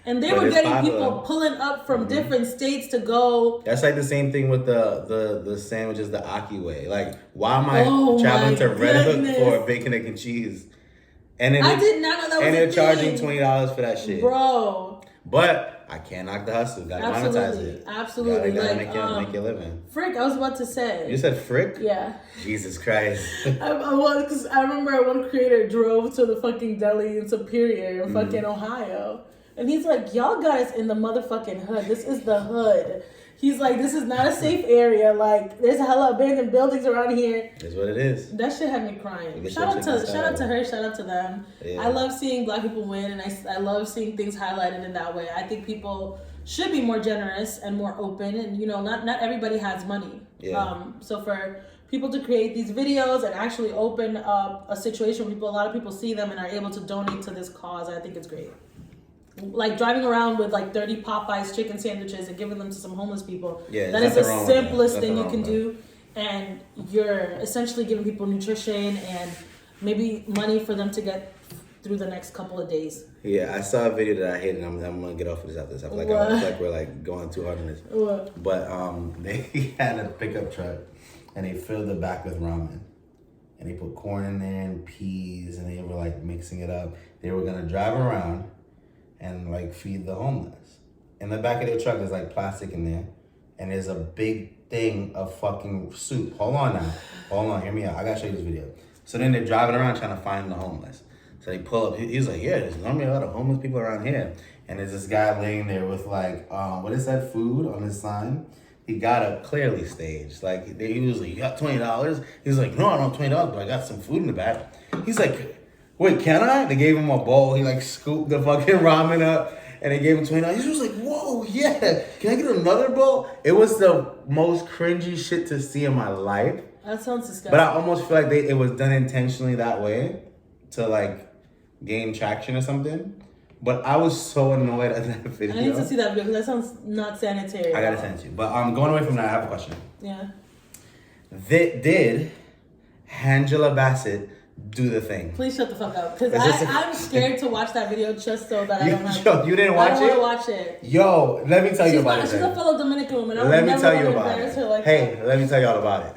And they But were it's getting popular. people pulling up from different states to go. That's like the same thing with the sandwiches the Aki way. Like, why am I Oh traveling my to Red Hook goodness. for bacon, egg, and cheese? And then I did not know that was and a they're charging thing. $20 for that shit. Bro. But I can't knock the hustle. Gotta monetize it. Absolutely. Gotta Like, make your living. Frick, I was about to say. You said frick? Yeah. Jesus Christ. Because I remember one creator drove to the fucking deli in Superior in fucking Ohio. And he's like, y'all got us in the motherfucking hood. This is the hood. He's like, this is not a safe area. Like, there's a hella abandoned buildings around here. That's what it is. That shit had me crying. Get Shout out your to her. Shout out to them. Yeah. I love seeing Black people win, and I love seeing things highlighted in that way. I think people should be more generous and more open, and you know, not everybody has money. Yeah. So for people to create these videos and actually open up a situation where a lot of people see them and are able to donate to this cause, I think it's great. Like driving around with like 30 Popeyes chicken sandwiches and giving them to some homeless people. Yeah, that is the nothing wrong with that. simplest thing you Nothing can wrong with do. And you're essentially giving people nutrition and maybe money for them to get through the next couple of days. Yeah, I saw a video that I hated. I'm gonna get off of this after this. I feel like, What? I feel like we're like going too hard on this. What? But they had a pickup truck and they filled the back with ramen. And they put corn in there and peas and they were like mixing it up. They were gonna drive around and like feed the homeless. In the back of their truck there's like plastic in there and there's a big thing of fucking soup. Hold on, hear me out. I gotta show you this video. So then they're driving around trying to find the homeless. So they pull up, he's like, yeah, there's normally a lot of homeless people around here. And there's this guy laying there with like, what is that, food on his sign? He got up clearly staged. Like, he was like, you got $20? He's like, no, I don't have $20, but I got some food in the back. He's like, wait, can I? They gave him a bowl. He like scooped the fucking ramen up and they gave him $20. He was like, whoa, yeah. Can I get another bowl? It was the most cringy shit to see in my life. That sounds disgusting. But I almost feel like it was done intentionally that way to like gain traction or something. But I was so annoyed at that video. I need to see that video because that sounds not sanitary. I gotta send it to you. But going away from that, I have a question. Yeah. Did Angela Bassett do the thing? Please shut the fuck up. Because Is this I'm scared to watch that video just so that I don't have Yo, you didn't watch I it? don't want to watch it. Yo, let me tell you about it. She's a fellow Dominican woman. I Let would me never tell want you to about embarrass it. her like Hey, that. let me tell y'all about it.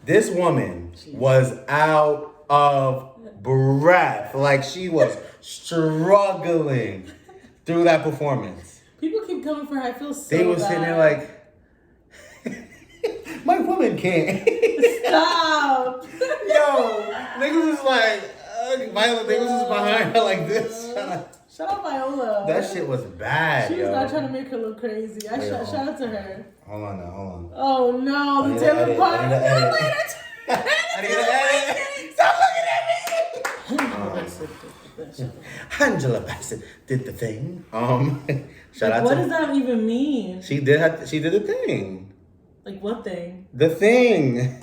This woman was out of breath. Like she was struggling through that performance. People keep coming for her. I feel so They were bad. sitting there like, my woman can't. Stop. Yo, niggas was like, Violet, niggas was behind her like this. Shout out Viola. That shit was bad, She was yo. not trying to make her look crazy. Wait, Shout out to her. Hold on now, hold on. Oh no, I the need to Taylor edit, part. I need to edit. I need to edit. Stop looking at me. Angela Bassett did the thing. Shout out What to does that even mean? She did the thing. Like what thing? The thing.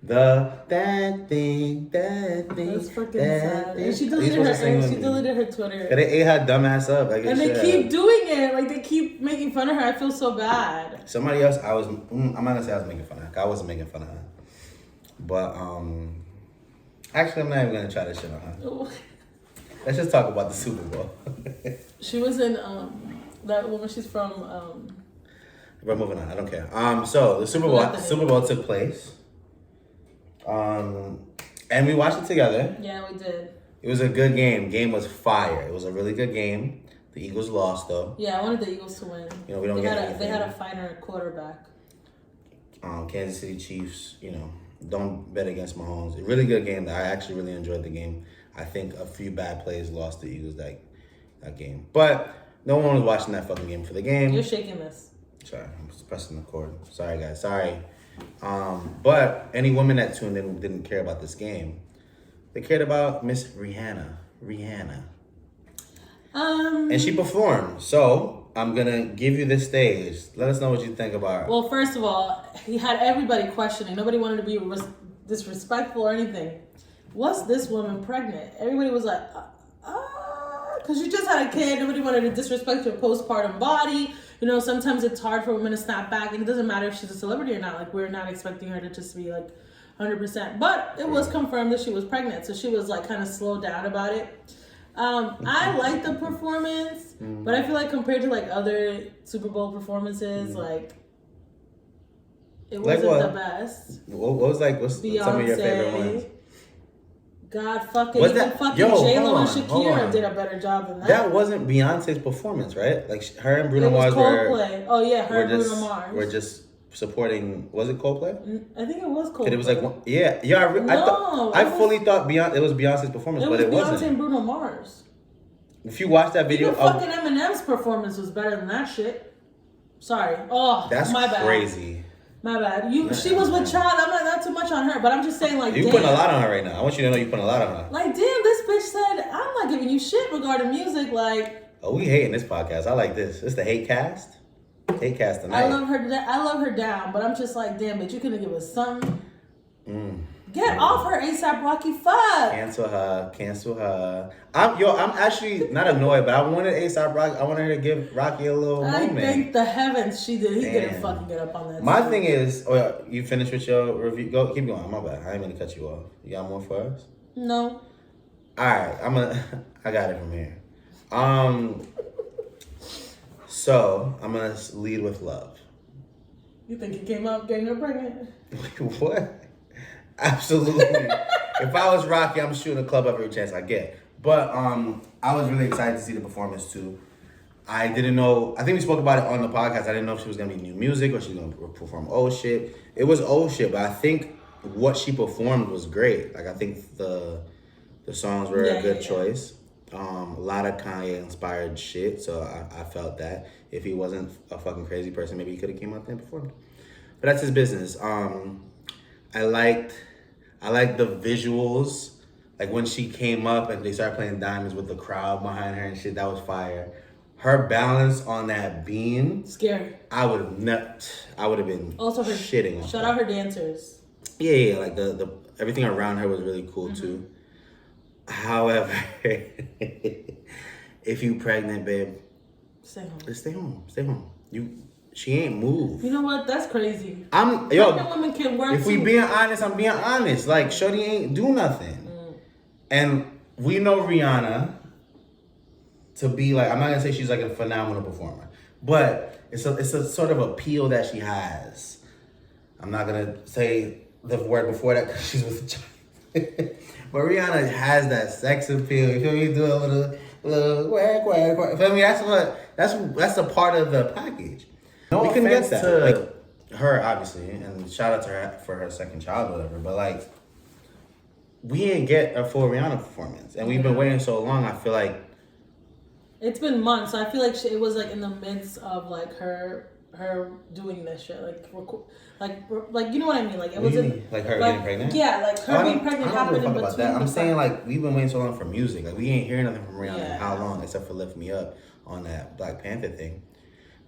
That thing. That's fucking that sad. thing. And she You deleted supposed to sing her. with She me. deleted her Twitter. But they ate her dumb ass up. Like And they keep doing it. Like they keep making fun of her. I feel so bad. Somebody else, I'm not gonna say I was making fun of her. I wasn't making fun of her. But actually, I'm not even gonna try this shit on her. Let's just talk about the Super Bowl. She was in that woman. She's from We're moving on. I don't care. So the Super Bowl took place. And we watched it together. Yeah, we did. It was a good game. Game was fire. It was a really good game. The Eagles lost though. Yeah, I wanted the Eagles to win. You know, we don't get anything. They had a finer quarterback. Kansas City Chiefs, you know, don't bet against Mahomes. A really good game. I actually really enjoyed the game. I think a few bad plays lost the Eagles that game. But no one was watching that fucking game for the game. You're shaking this. Sorry, I'm just pressing the cord. Sorry, guys. Sorry. But any woman that tuned in didn't care about this game. They cared about Miss Rihanna. And she performed. So I'm gonna give you the stage. Let us know what you think about her. Well, first of all, he had everybody questioning. Nobody wanted to be disrespectful or anything. Was this woman pregnant? Everybody was like, because you just had a kid. Nobody wanted to disrespect her postpartum body. You know, sometimes it's hard for women to snap back, and it doesn't matter if she's a celebrity or not. Like, we're not expecting her to just be like 100%. But it was confirmed that she was pregnant, so she was like kind of slowed down about it. I like the performance, but I feel like compared to like other Super Bowl performances, like it wasn't the best. What's Beyonce, some of your favorite ones? God fucking Was even that- fucking Yo, J-Lo and hold on. Shakira did a better job than that. That wasn't Beyonce's performance, right? Like her and It Bruno was Mars were Coldplay. Oh yeah, her and Bruno Mars. We're just supporting. Was it Coldplay? I think it was Coldplay. It was like I fully thought it was Beyonce's performance, but it Beyonce wasn't. and Bruno Mars. If you watch that video, Even fucking Eminem's performance was better than that shit. Sorry. Oh, that's my bad. crazy. My bad. She was with Child. I'm not too much on her, but I'm just saying, like, You putting a lot on her right now. I want you to know you putting a lot on her. Like, damn, this bitch said, I'm not giving you shit regarding music. Like, oh, we hating this podcast. I like this. It's the hate cast. Hate cast tonight. I love her down, but I'm just like, damn, bitch, you couldn't give us something. Get off her, ASAP Rocky. Fuck. Cancel her. I'm actually not annoyed, but I wanted ASAP Rocky. I wanted her to give Rocky a little moment. I thank the heavens she did. He Damn. didn't fucking get up on that. My thing is, you finished with your review? Keep going. My bad. I ain't gonna cut you off. You got more for us? No. All right, I got it from here. So I'm gonna lead with love. You think he came up getting her pregnant? What? Absolutely. If I was Rocky, I'm shooting a club every chance I get. But I was really excited to see the performance too. I didn't know. I think we spoke about it on the podcast. I didn't know if she was gonna be new music or she was gonna perform old shit. It was old shit, but I think what she performed was great. Like I think the songs were a good choice. A lot of Kanye inspired shit, so I felt that if he wasn't a fucking crazy person, maybe he could have came out there and performed. But that's his business. I liked the visuals. Like when she came up and they started playing Diamonds with the crowd behind her and shit, that was fire. Her balance on that beam, scary. I would have been also her shitting on. Shout out her dancers. Yeah, like the everything around her was really cool too. However, if you pregnant, babe, stay home. just stay home. She ain't moved. You know what? That's crazy. Pregnant women can work. If we being honest, I'm being honest. Like Shorty ain't do nothing. And we know Rihanna to be like, I'm not gonna say she's like a phenomenal performer, but it's a sort of appeal that she has. I'm not gonna say the word before that because she's with but Rihanna has that sex appeal. You feel me? Do a little quack. Feel me? That's a part of the package. No, we can get that. Like her, obviously, and shout out to her for her second child or whatever. But like, we didn't get a full Rihanna performance, and we've been waiting so long. I feel like it's been months. So I feel like it was like in the midst of like her doing this shit, like you know what I mean? Like it wasn't like her getting pregnant. Yeah, like her being pregnant happened in between. I'm saying like we've been waiting so long for music. Like we ain't hearing nothing from Rihanna in how long, except for Lift Me Up on that Black Panther thing.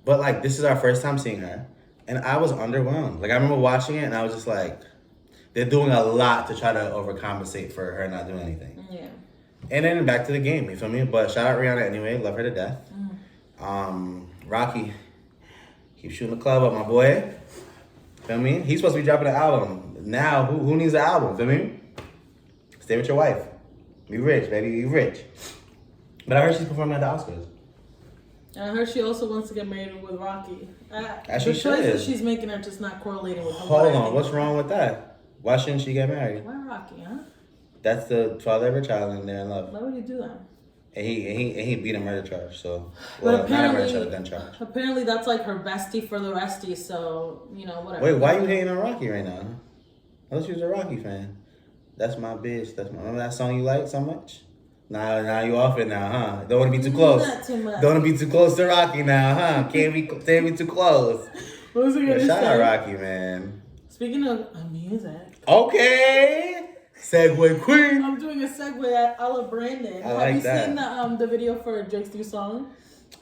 But like this is our first time seeing her, and I was underwhelmed. Like I remember watching it, and I was just like, they're doing a lot to try to overcompensate for her not doing anything. Yeah. And then back to the game, you feel me? But shout out Rihanna anyway, love her to death. Rocky, keep shooting the club up, my boy. Feel me? He's supposed to be dropping an album. Now, who needs an album? Feel me? Stay with your wife. Be rich, baby. Be rich. But I heard she's performing at the Oscars. And I heard she also wants to get married with Rocky. As the she choices should. she's making are just not correlating with her. Hold on, what's wrong with that? Why shouldn't she get married? Why Rocky, huh? That's the father of her child and they're in love. Why would he do that? And he beat a murder charge, so But not a murder charge, a gun charge. Apparently that's like her bestie for the restie, so you know, whatever. Wait, why you hating on Rocky right now? I thought you was a Rocky fan. That's my bitch. Remember that song you like so much? Now you off it now, huh? Don't want to be too close. Not too much. Don't want to be too close to Rocky now, huh? Can't be too close. What was he gonna Shout say? out Rocky, man. Speaking of music. Okay. Segue queen. I'm doing a segue a la Brandon. Have you that. seen the video for Drake's new song?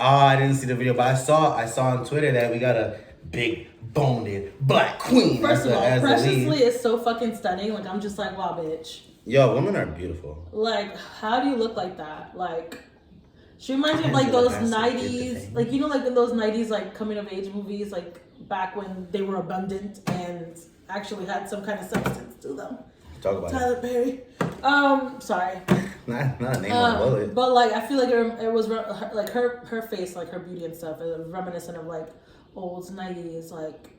Oh, I didn't see the video, but I saw on Twitter that we got a big boned black queen. First of all, Precious lead. Lee is so fucking stunning. Like, I'm just like, wow, bitch. Yo, women are beautiful. Like, how do you look like that? Like, she reminds me of I like feel those like that's a good 90s, thing. like, you know, like in those 90s, like coming of age movies, like back when they were abundant and actually had some kind of substance to them. Talk about Tyler Perry. Sorry. it. Not a name on a bullet. But like, I feel like it was like her face, like her beauty and stuff, is reminiscent of like old 90s, like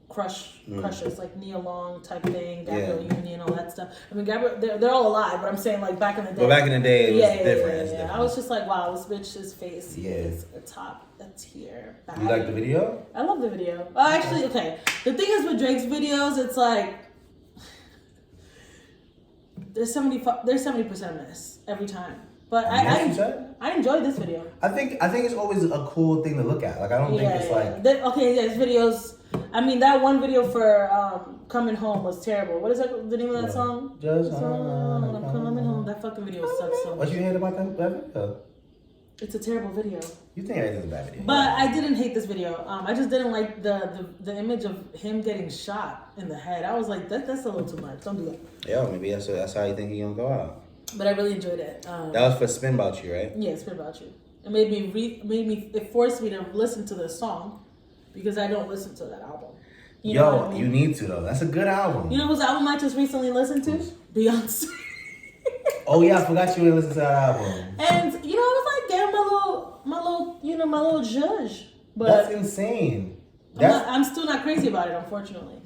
crushes, like Nia Long type thing, Gabrielle Union, all that stuff. I mean, Gabrielle, they're all alive, but I'm saying like back in the day. But back in the day, it was different. Yeah, It's different. I was just like, wow, this bitch's face Yeah. is a tier. You like the video? I love the video. Well, actually, okay. The thing is with Drake's videos, it's like there's 70% miss every time. But I enjoyed this video. I think it's always a cool thing to look at. Like I don't think it's like There's videos. I mean, that one video for Coming Home was terrible. What is that? The name of that song? Just I'm coming home. That fucking video sucks so much. What you hate about that video? It's a terrible video. You think everything's a bad video? But I didn't hate this video. I just didn't like the image of him getting shot in the head. I was like, that's a little too much. Don't do that. Yeah, maybe that's how you think you're gonna go out. But I really enjoyed it. That was for Spin About You, right? Yeah, it's been about you. It made me. It forced me to listen to the song because I don't listen to that album. You know what I mean? You need to though. That's a good album. You know whose album I just recently listened to? Beyonce. Oh yeah, I forgot you didn't listen to that album. And you know, I was like getting my little judge. But That's insane. I'm still not crazy about it, unfortunately.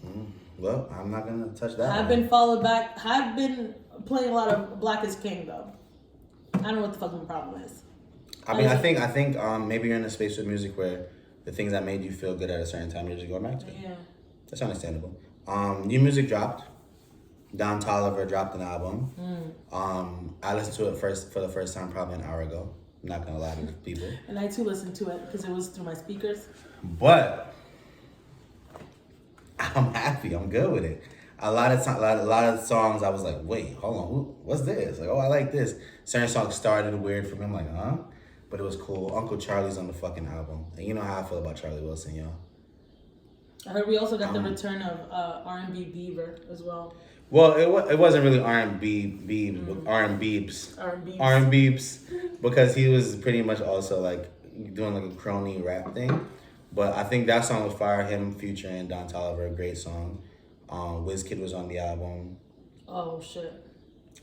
Well, I'm not gonna touch that. I've been followed back. I've been playing a lot of Black is King though. I don't know what the fucking problem is. I mean, I think maybe you're in a space with music where the things that made you feel good at a certain time you're just going back to. Yeah. That's understandable. New music dropped. Don Toliver dropped an album. I listened to it for the first time probably an hour ago. I'm not gonna lie to people. And I too listened to it because it was through my speakers. But I'm happy. I'm good with it. A lot of songs I was like, wait, hold on, what's this? Like, oh, I like this. Certain songs started weird for me. I'm like, huh? But it was cool. Uncle Charlie's on the fucking album, and you know how I feel about Charlie Wilson, y'all. I heard we also got the return of R&B Bieber as well. Well, it wasn't really R&B, R&B's, because he was pretty much also like doing like a crony rap thing. But I think that song was fire. Him, Future, and Don Toliver, a great song. WizKid was on the album. Oh shit.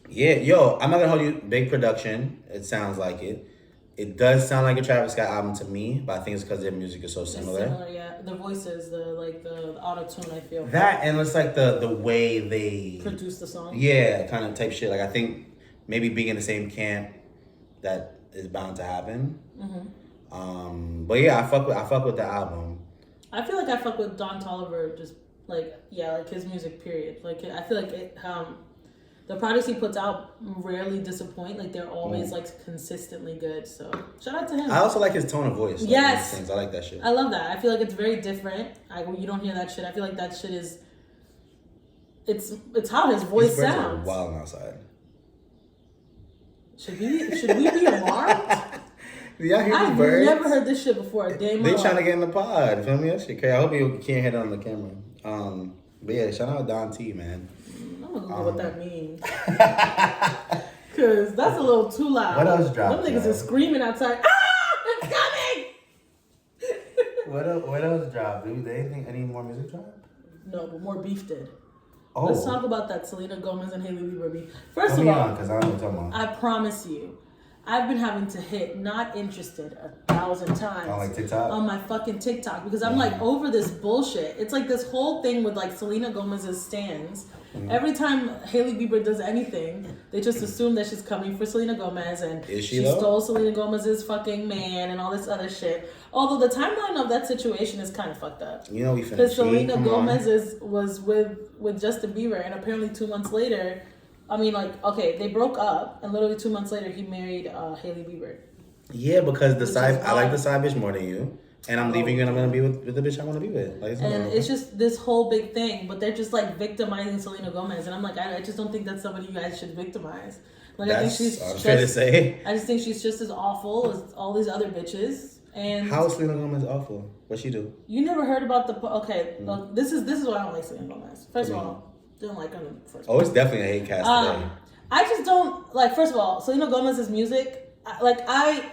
Yeah, yo, I'm not gonna hold you. Big production. It sounds like it. It does sound like a Travis Scott album to me, but I think it's because their music is so similar. Yeah. The voices, the auto tune. I feel That and it's like the way they produce the song. Yeah, kind of type shit. Like I think maybe being in the same camp, that is bound to happen. But yeah, I fuck with the album. I feel like I fuck with Don Toliver just like his music. Period. Like I feel like the projects he puts out rarely disappoint. Like they're always like consistently good. So shout out to him. I also like his tone of voice. Like, yes, things. I like that shit. I love that. I feel like it's very different. You don't hear that shit. I feel like that shit is. It's how his voice sounds. Wilding outside. Should we be alarmed? Y'all hear I've these birds? never heard this shit before. A day in my They life. trying to get in the pod. Feel me? That shit crazy. I hope you can't hit it on the camera. But yeah, shout out Don T, man. I don't know what that means. Cause that's a little too loud. What else dropped? Them niggas are screaming outside. Ah, it's coming! What else dropped? Dude, any more music drop? No, but more beef did. Oh. Let's talk about that Selena Gomez and Hailey Bieber beef. First Put of me all, on, because I don't know what you're talking about. I promise you, I've been having to hit not interested 1,000 times On like TikTok? on my fucking TikTok because I'm like over this bullshit. It's like this whole thing with like Selena Gomez's stands. Every time Hailey Bieber does anything, they just assume that she's coming for Selena Gomez and Is she though? stole Selena Gomez's fucking man and all this other shit. Although the timeline of that situation is kind of fucked up. You know we finna Because cheat. Selena Come Gomez on. was with Justin Bieber, and apparently 2 months later, I mean, like, okay, they broke up, and literally 2 months later, he married Hailey Bieber. Yeah, because is I like wild. the side bitch more than you. And I'm leaving you and I'm gonna be with the bitch I wanna be with. Like, it's just this whole big thing, but they're just like victimizing Selena Gomez, and I'm like, I just don't think that's somebody you guys should victimize. Like, I think she's fair to say. I just think she's just as awful as all these other bitches. And how is Selena Gomez awful? What she do? You never heard about the this is why I don't like Selena Gomez. First of all, didn't like her in the first. Oh, it's definitely a hate cast today. I just don't like. First of all, Selena Gomez's music. I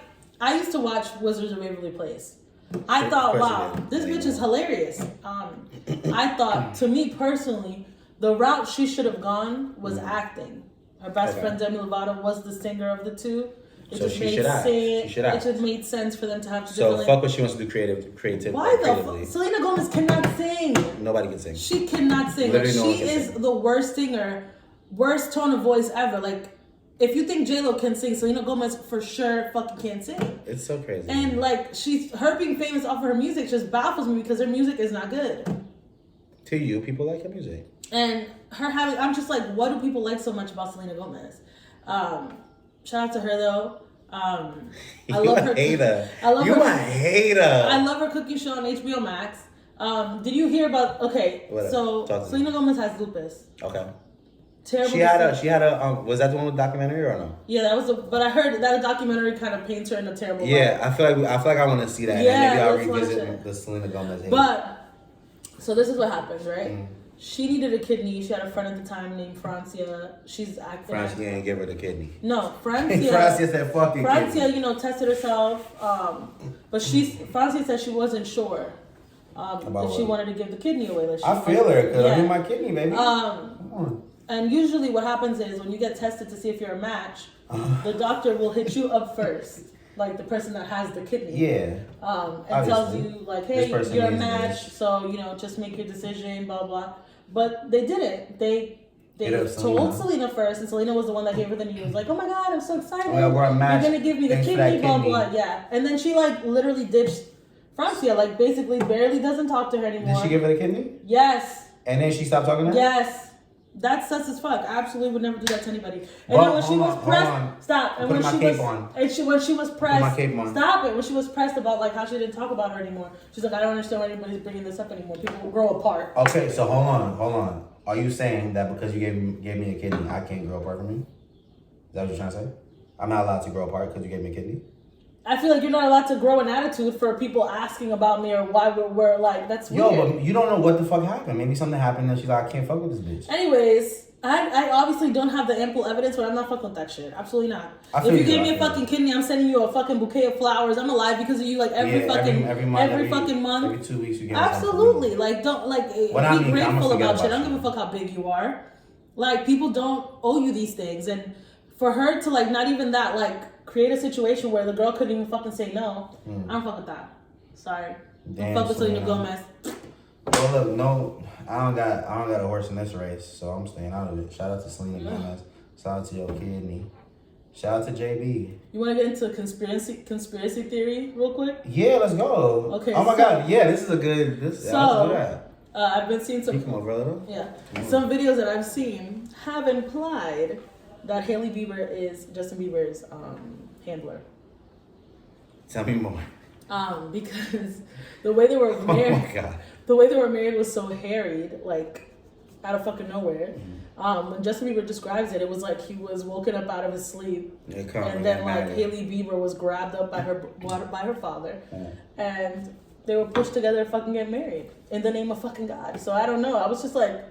used to watch Wizards of Waverly Place. I thought, wow, this bitch is hilarious. I thought, to me personally, the route she should have gone was acting. Her best friend Demi Lovato was the singer of the two. It so just she made should act. sense. She should act. It just made sense for them to have. So fuck what she wants to do creatively. Why the fuck? Selena Gomez cannot sing. Nobody can sing. She cannot sing. Like, she is the worst singer, worst tone of voice ever. Like, if you think J-Lo can sing, Selena Gomez for sure fucking can't sing. It's so crazy. And like, her being famous off of her music just baffles me because her music is not good. To you, people like her music. And I'm just like, what do people like so much about Selena Gomez? Shout out to her though. I love her. Hater. You a hater. I love her cooking show on HBO Max. Did you hear about? Okay, so Selena Gomez has lupus. Okay. Terrible. She had a. Was that the one with the documentary or no? Yeah, that was. But I heard that a documentary kind of paints her in a terrible light. Yeah, I feel like I want to see that. Yeah, and maybe I'll revisit the Selena Gomez hate. But so this is what happens, right? She needed a kidney. She had a friend at the time named Francia. She's acting. Francia didn't give her the kidney. No, Francia. Francia said fucking Francia, kidney. tested herself. But Francia said she wasn't sure if she wanted to give the kidney away. Like I feel her because I need my kidney, baby. And usually what happens is when you get tested to see if you're a match, the doctor will hit you up first. Like the person that has the kidney. Yeah. And tells you like, hey, you're a match, so just make your decision, blah blah. But they didn't. They told Selena first, and Selena was the one that gave her the news. Like, oh my god, I'm so excited. Oh, we're a match. You're gonna give me the kidney, blah blah. Yeah. And then she like literally ditched Francia, like basically barely doesn't talk to her anymore. Did she give her the kidney? Yes. And then she stopped talking to her? Yes. That's sus as fuck. I absolutely would never do that to anybody. And then when she was pressed, stop. And when she was pressed, stop it. When she was pressed about like how she didn't talk about her anymore, she's like, I don't understand why anybody's bringing this up anymore. People will grow apart. Okay, so hold on. Are you saying that because you gave me a kidney, I can't grow apart from you? Is that what you're trying to say? I'm not allowed to grow apart because you gave me a kidney? I feel like you're not allowed to grow an attitude for people asking about me or why we're like, that's weird. Yo, but you don't know what the fuck happened. Maybe something happened and she's like, I can't fuck with this bitch. Anyways, I obviously don't have the ample evidence, but I'm not fucking with that shit. Absolutely not. If you gave me a fucking kidney, I'm sending you a fucking bouquet of flowers. I'm alive because of you, like every fucking month. Every 2 weeks you get absolutely. Like don't be grateful about shit. I don't give a fuck how big you are. Like people don't owe you these things, and for her to like not even that like create a situation where the girl couldn't even fucking say no. I don't fuck with that. Sorry. Don't fuck with Selena Gomez. Well, look, no, I don't got a horse in this race, so I'm staying out of it. Shout out to Selena Gomez. Shout out to your kidney. Shout out to JB. You want to get into conspiracy theory real quick? Yeah, let's go. Okay. Oh my God, yeah, this is a good. I've been seeing some. You come over a little. Yeah, some videos that I've seen have implied that Hailey Bieber is Justin Bieber's handler. Tell me more. Because the way they were married, oh my God. The way they were married was so harried, like out of fucking nowhere. When Justin Bieber describes it, it was like he was woken up out of his sleep, and then like Hailey Bieber was grabbed up by her father, and they were pushed together to fucking get married in the name of fucking God. So I don't know. I was just like,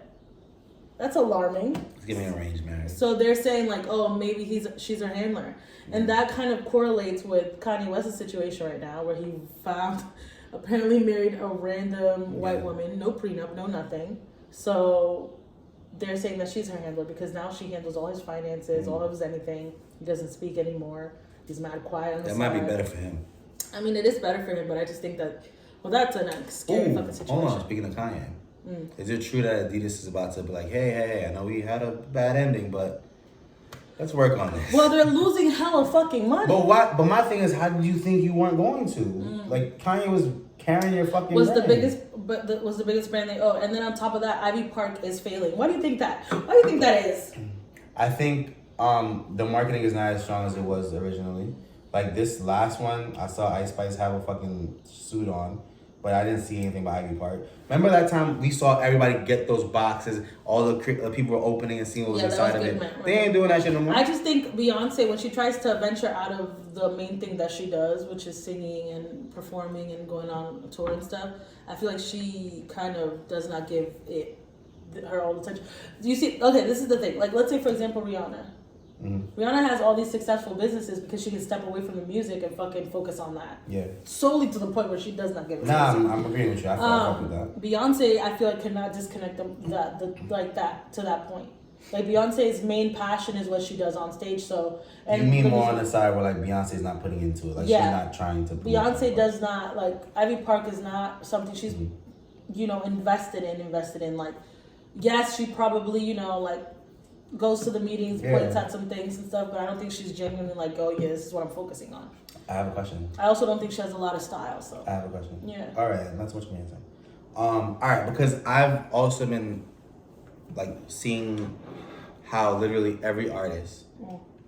that's alarming. He's getting arranged marriage. So they're saying like, oh, maybe she's her handler. And that kind of correlates with Kanye West's situation right now, where he apparently married a random white woman, no prenup, no nothing. So they're saying that she's her handler because now she handles all his finances, all of his anything. He doesn't speak anymore. He's mad quiet on the side. That might be better for him. I mean, it is better for him, but I just think that, well, that's a scary fucking situation. Hold on, speaking of Kanye. Is it true that Adidas is about to be like, hey, I know we had a bad ending, but let's work on this? Well, they're losing hella fucking money. But my thing is, how did you think you weren't going to? Like, Kanye was carrying your fucking brand. Was the biggest brand they owe. And then on top of that, Ivy Park is failing. Why do you think that? Why do you think that is? I think the marketing is not as strong as it was originally. Like this last one, I saw Ice Spice have a fucking suit on, but I didn't see anything about Ivy Park. Remember that time we saw everybody get those boxes, all the people were opening and seeing what was inside of it. They ain't doing that shit no more. I just think Beyonce, when she tries to venture out of the main thing that she does, which is singing and performing and going on a tour and stuff, I feel like she kind of does not give it her all the attention. You see, okay, this is the thing. Like, let's say, for example, Rihanna. Mm-hmm. Rihanna has all these successful businesses because she can step away from the music and fucking focus on that. Yeah. Solely to the point where she does not give a Nah, I'm agreeing with you. I fuck with that. Beyonce, I feel like cannot disconnect them that to that point. Like Beyonce's main passion is what she does on stage. So and you mean more on the side where like Beyonce's not putting into it, like she's not trying to. Beyonce does not like Ivy Park is not something she's invested in. Like, yes, she probably like goes to the meetings, points at some things and stuff, but I don't think she's genuinely like, oh yeah, this is what I'm focusing on. I have a question. I also don't think she has a lot of style, so. I have a question. Yeah. All right, that's what you mean. All right, because I've also been like seeing how literally every artist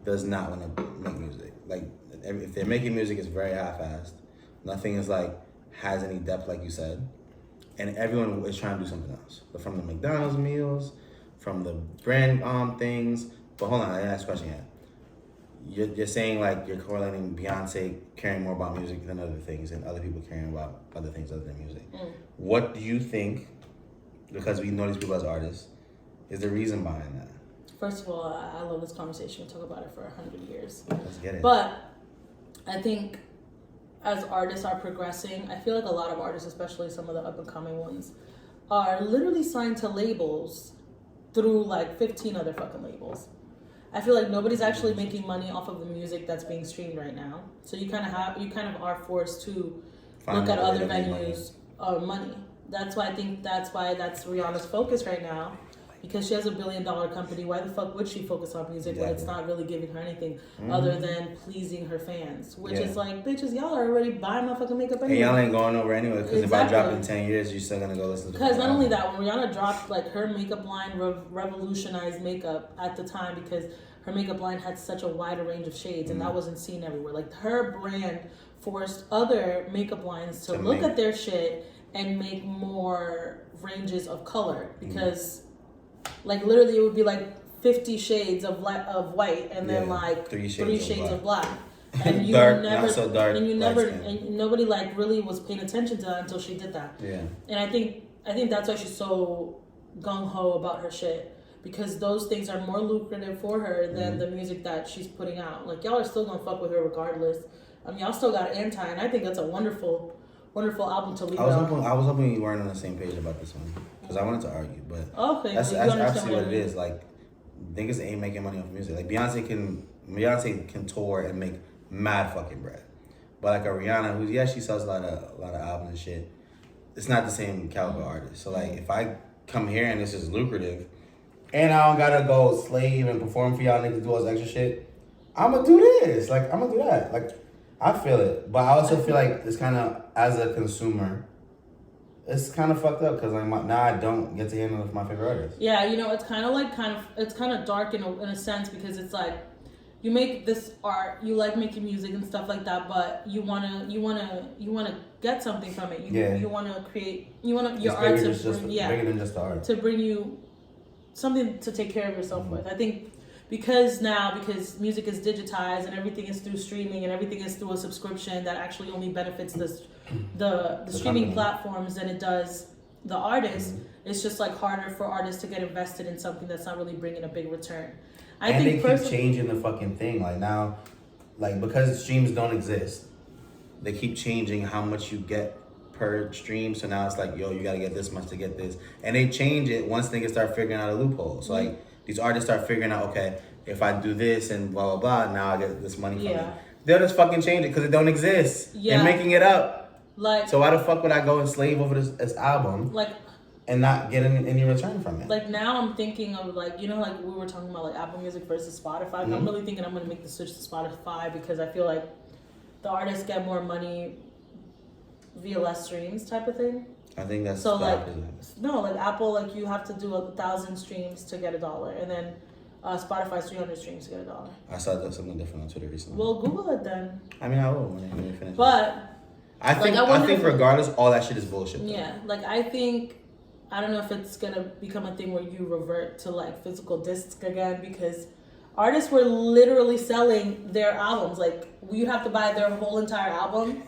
does not want to make music. Like if they're making music, it's very half-assed. Nothing is like has any depth, like you said, and everyone is trying to do something else. But from the McDonald's meals, from the brand things. But hold on, I didn't ask a question yet. You're saying like you're correlating Beyonce caring more about music than other things and other people caring about other things other than music. What do you think, because we know these people as artists, is the reason behind that? First of all, I love this conversation. We talk about it for 100 years. Let's get it. But I think as artists are progressing, I feel like a lot of artists, especially some of the up-and-coming ones, are literally signed to labels through like 15 other fucking labels. I feel like nobody's actually making money off of the music that's being streamed right now. So you kind of are forced to look at other venues or money. That's why that's Rihanna's focus right now. Because she has $1 billion company, why the fuck would she focus on music when it's not really giving her anything other than pleasing her fans? Which is like, bitches, y'all are already buying my fucking makeup anyway. And y'all ain't going over anyway, because if I drop in 10 years, you're still gonna go listen to it. Because not only that, when Rihanna dropped, like, her makeup line revolutionized makeup at the time because her makeup line had such a wider range of shades and that wasn't seen everywhere. Like, her brand forced other makeup lines to look at their shit and make more ranges of color because... Like literally, it would be like 50 shades of white, and then like three shades of black. And you dark, never, not so dark, and and nobody like really was paying attention to that until she did that. Yeah. And I think that's why she's so gung ho about her shit, because those things are more lucrative for her than the music that she's putting out. Like y'all are still gonna fuck with her regardless. I mean, y'all still got Anti, and I think that's a wonderful album to leave out. I was hoping you weren't on the same page about this one. Because I wanted to argue, but okay, that's actually what it is. Like, niggas ain't making money off music. Like, Beyonce can tour and make mad fucking bread. But like a Rihanna, who, she sells a lot of albums and shit, it's not the same caliber artist. So like, if I come here and this is lucrative, and I don't gotta go slave and perform for y'all niggas do all this extra shit, I'm gonna do this. Like, I'm gonna do that. Like, I feel it. But I also feel like it's kind of, as a consumer, it's kind of fucked up because now I don't get to hear none of my favorite artists. Yeah, it's kind of dark in a sense because it's like you make this art, you like making music and stuff like that, but you wanna get something from it. You wanna create, your art bigger than just the art, to bring you something to take care of yourself with. I think because music is digitized and everything is through streaming and everything is through a subscription that actually only benefits the streaming platforms than it does the artists. It's just like harder for artists to get invested in something that's not really bringing a big return. I think they keep changing the fucking thing. Like now, like because streams don't exist, they keep changing how much you get per stream. So now it's like, yo, you gotta get this much to get this, and they change it once niggas start figuring out a loophole. So like these artists start figuring out, okay, if I do this and blah blah blah, now I get this money from it. They'll just fucking change it because it don't exist. They're making it up. Like, so why the fuck would I go and slave over this album? Like, and not get any return from it. Like now I'm thinking of like, like we were talking about like Apple Music versus Spotify. I'm really thinking I'm going to make the switch to Spotify because I feel like the artists get more money via less streams type of thing. I think that's so like, no, like Apple, like you have to do 1,000 streams to get $1. And then Spotify's 300 streams to get $1. I saw that something different on Twitter recently. Well, Google it then. I mean, I will when you finish. But I think like, I think regardless, all that shit is bullshit. Though. yeah, like I think I don't know if it's gonna become a thing where you revert to like physical discs again because artists were literally selling their albums. Like you have to buy their whole entire album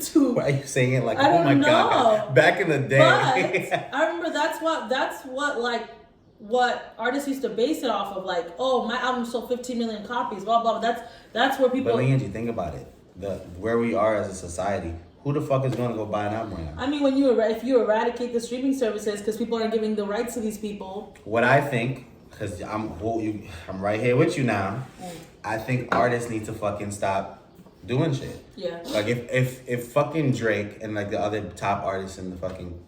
to. Why are you saying it like? I don't oh my know. God! Back in the day. But I remember that's what like what artists used to base it off of. Like, oh, my album sold 15 million copies. Blah blah. That's where people. But Leangie, think about it. Where we are as a society. Who the fuck is going to go buy an album right now? I mean, if you eradicate the streaming services because people aren't giving the rights to these people. What I think, because I'm right here with you now. I think artists need to fucking stop doing shit. Yeah. Like if fucking Drake and like the other top artists in the fucking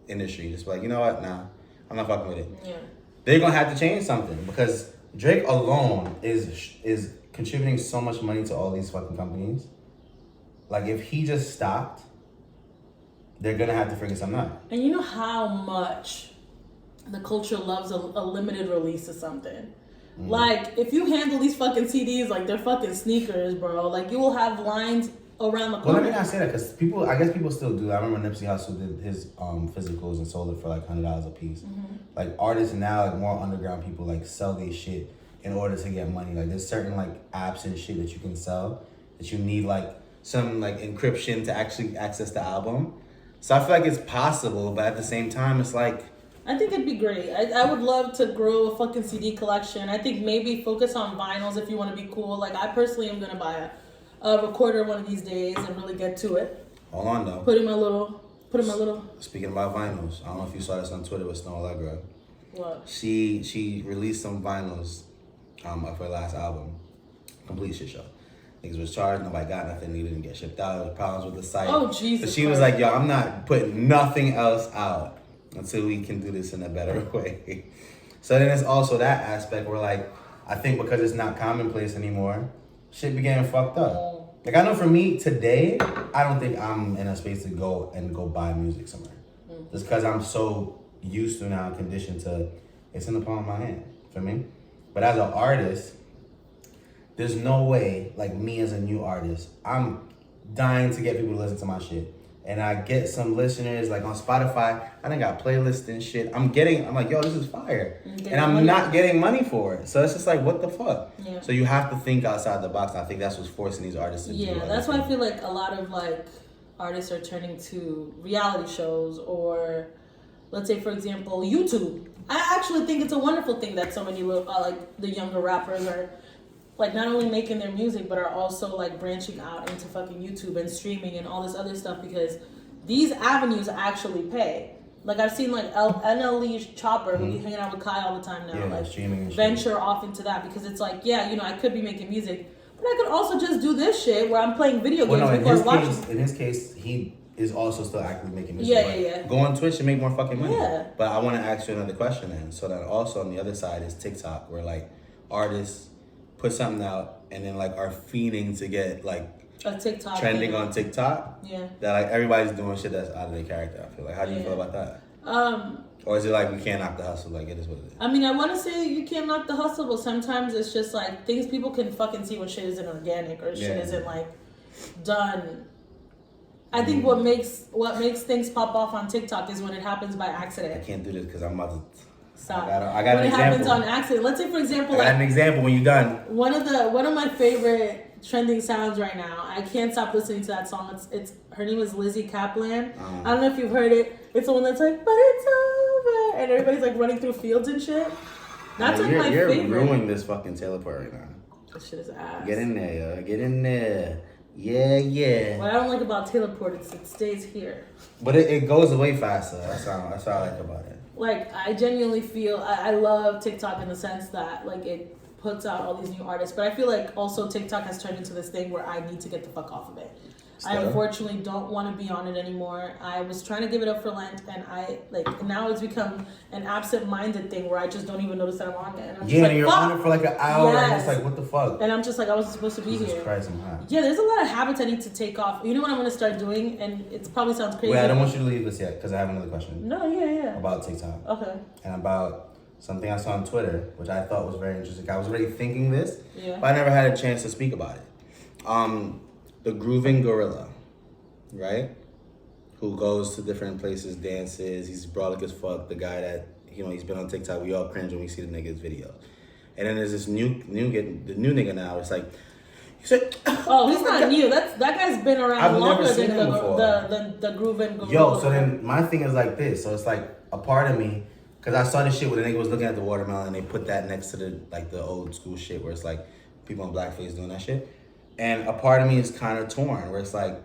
industry just be like, you know what? Nah, I'm not fucking with it. Yeah. They're gonna have to change something because Drake alone is contributing so much money to all these fucking companies. Like, if he just stopped, they're gonna have to figure something out. And you know how much the culture loves a limited release of something. Like, if you handle these fucking CDs like they're fucking sneakers, bro, like you will have lines around the corner. Well, let me not say that because I guess people still do. I remember Nipsey Hussle did his physicals and sold it for like $100 a piece. Mm-hmm. Like artists now, like more underground people, like sell their shit in order to get money. Like there's certain like apps and shit that you can sell that you need like some like encryption to actually access the album. So I feel like it's possible, but at the same time, it's like. I think it'd be great. I would love to grow a fucking CD collection. I think maybe focus on vinyls if you want to be cool. Like I personally am gonna buy a recorder one of these days and really get to it. Hold on though. Put in my little. Speaking about vinyls, I don't know if you saw this on Twitter with Snow Allegra. What? She released some vinyls of her last album. Complete shit show. Niggas was charged, nobody got nothing, they didn't get shipped out, there was problems with the site. Oh, Jesus So she was like, yo, I'm not putting nothing else out until we can do this in a better way. So then it's also that aspect where like, I think because it's not commonplace anymore, shit be getting fucked up. Like I know for me today, I don't think I'm in a space to go buy music somewhere. Just because I'm so used to now, conditioned to, it's in the palm of my hand, for me. But as an artist, there's no way, like me as a new artist, I'm dying to get people to listen to my shit. And I get some listeners, like on Spotify, I done got playlists and shit. I'm like, yo, this is fire. And I'm not getting money for it. So it's just like, what the fuck? Yeah. So you have to think outside the box. And I think that's what's forcing these artists to do. Yeah, that's why I feel like a lot of like artists are turning to reality shows or, let's say, for example, YouTube. I actually think it's a wonderful thing that so many like the younger rappers are like not only making their music but are also like branching out into fucking YouTube and streaming and all this other stuff because these avenues actually pay. Like I've seen like NLE Chopper who be hanging out with Kai all the time now, like streaming and venture shit. off into that because it's like, yeah, you know, I could be making music, but I could also just do this shit where I'm playing video games in his case, he is also still actively making music. Yeah. Go on Twitch and make more fucking money. Yeah. But I want to ask you another question then. So then also on the other side is TikTok where like artists put something out and then like are fiending to get like a TikTok trending on TikTok. Yeah. That like everybody's doing shit that's out of their character. I feel like. How do you feel about that? Or is it like we can't knock the hustle? Like it is what it is. I mean, I want to say you can't knock the hustle, but sometimes it's just like things people can fucking see when shit isn't organic or shit isn't like done. I think what makes things pop off on TikTok is when it happens by accident. I can't do this because I'm about to. Stop. I got when an it example. happens on accident. Let's say, for example, I got an example when you're done. One of my favorite trending sounds right now. I can't stop listening to that song. It's her name is Lizzie Kaplan. I don't know if you've heard it. It's the one that's like, but it's over, and everybody's like running through fields and shit. That's like my favorite. You're ruining this fucking teleport right now. This shit is ass. Get in there, yo. Get in there. Yeah. What I don't like about teleport is it stays here. But it goes away faster. That's what I like about it. Like, I genuinely feel, I love TikTok in the sense that, like, it puts out all these new artists. But I feel like also TikTok has turned into this thing where I need to get the fuck off of it. I unfortunately don't want to be on it anymore. I was trying to give it up for Lent, and now it's become an absent-minded thing where I just don't even notice that I'm on it. And I'm just and you're on it for like an hour, and it's like, what the fuck? And I'm just like, I wasn't supposed to be Jesus here. Christ, I'm hot. Yeah, there's a lot of habits I need to take off. You know what I'm going to start doing? And it probably sounds crazy. Wait, I don't want you to leave this yet, because I have another question. No, yeah. About TikTok. Okay. And about something I saw on Twitter, which I thought was very interesting. I was already thinking this, Yeah. but I never had a chance to speak about it. The Grooving Gorilla, right? Who goes to different places, dances. He's brolic as fuck. The guy that, he's been on TikTok. We all cringe when we see the nigga's videos. And then there's this new nigga now. It's like, he said, oh, he's not new. That guy's been around I've longer never seen than him before. the Groovin' Gorilla. Yo, so then my thing is like this. So it's like a part of me, because I saw this shit where the nigga was looking at the watermelon and they put that next to the old school shit where it's like people in blackface doing that shit. And a part of me is kind of torn where it's like,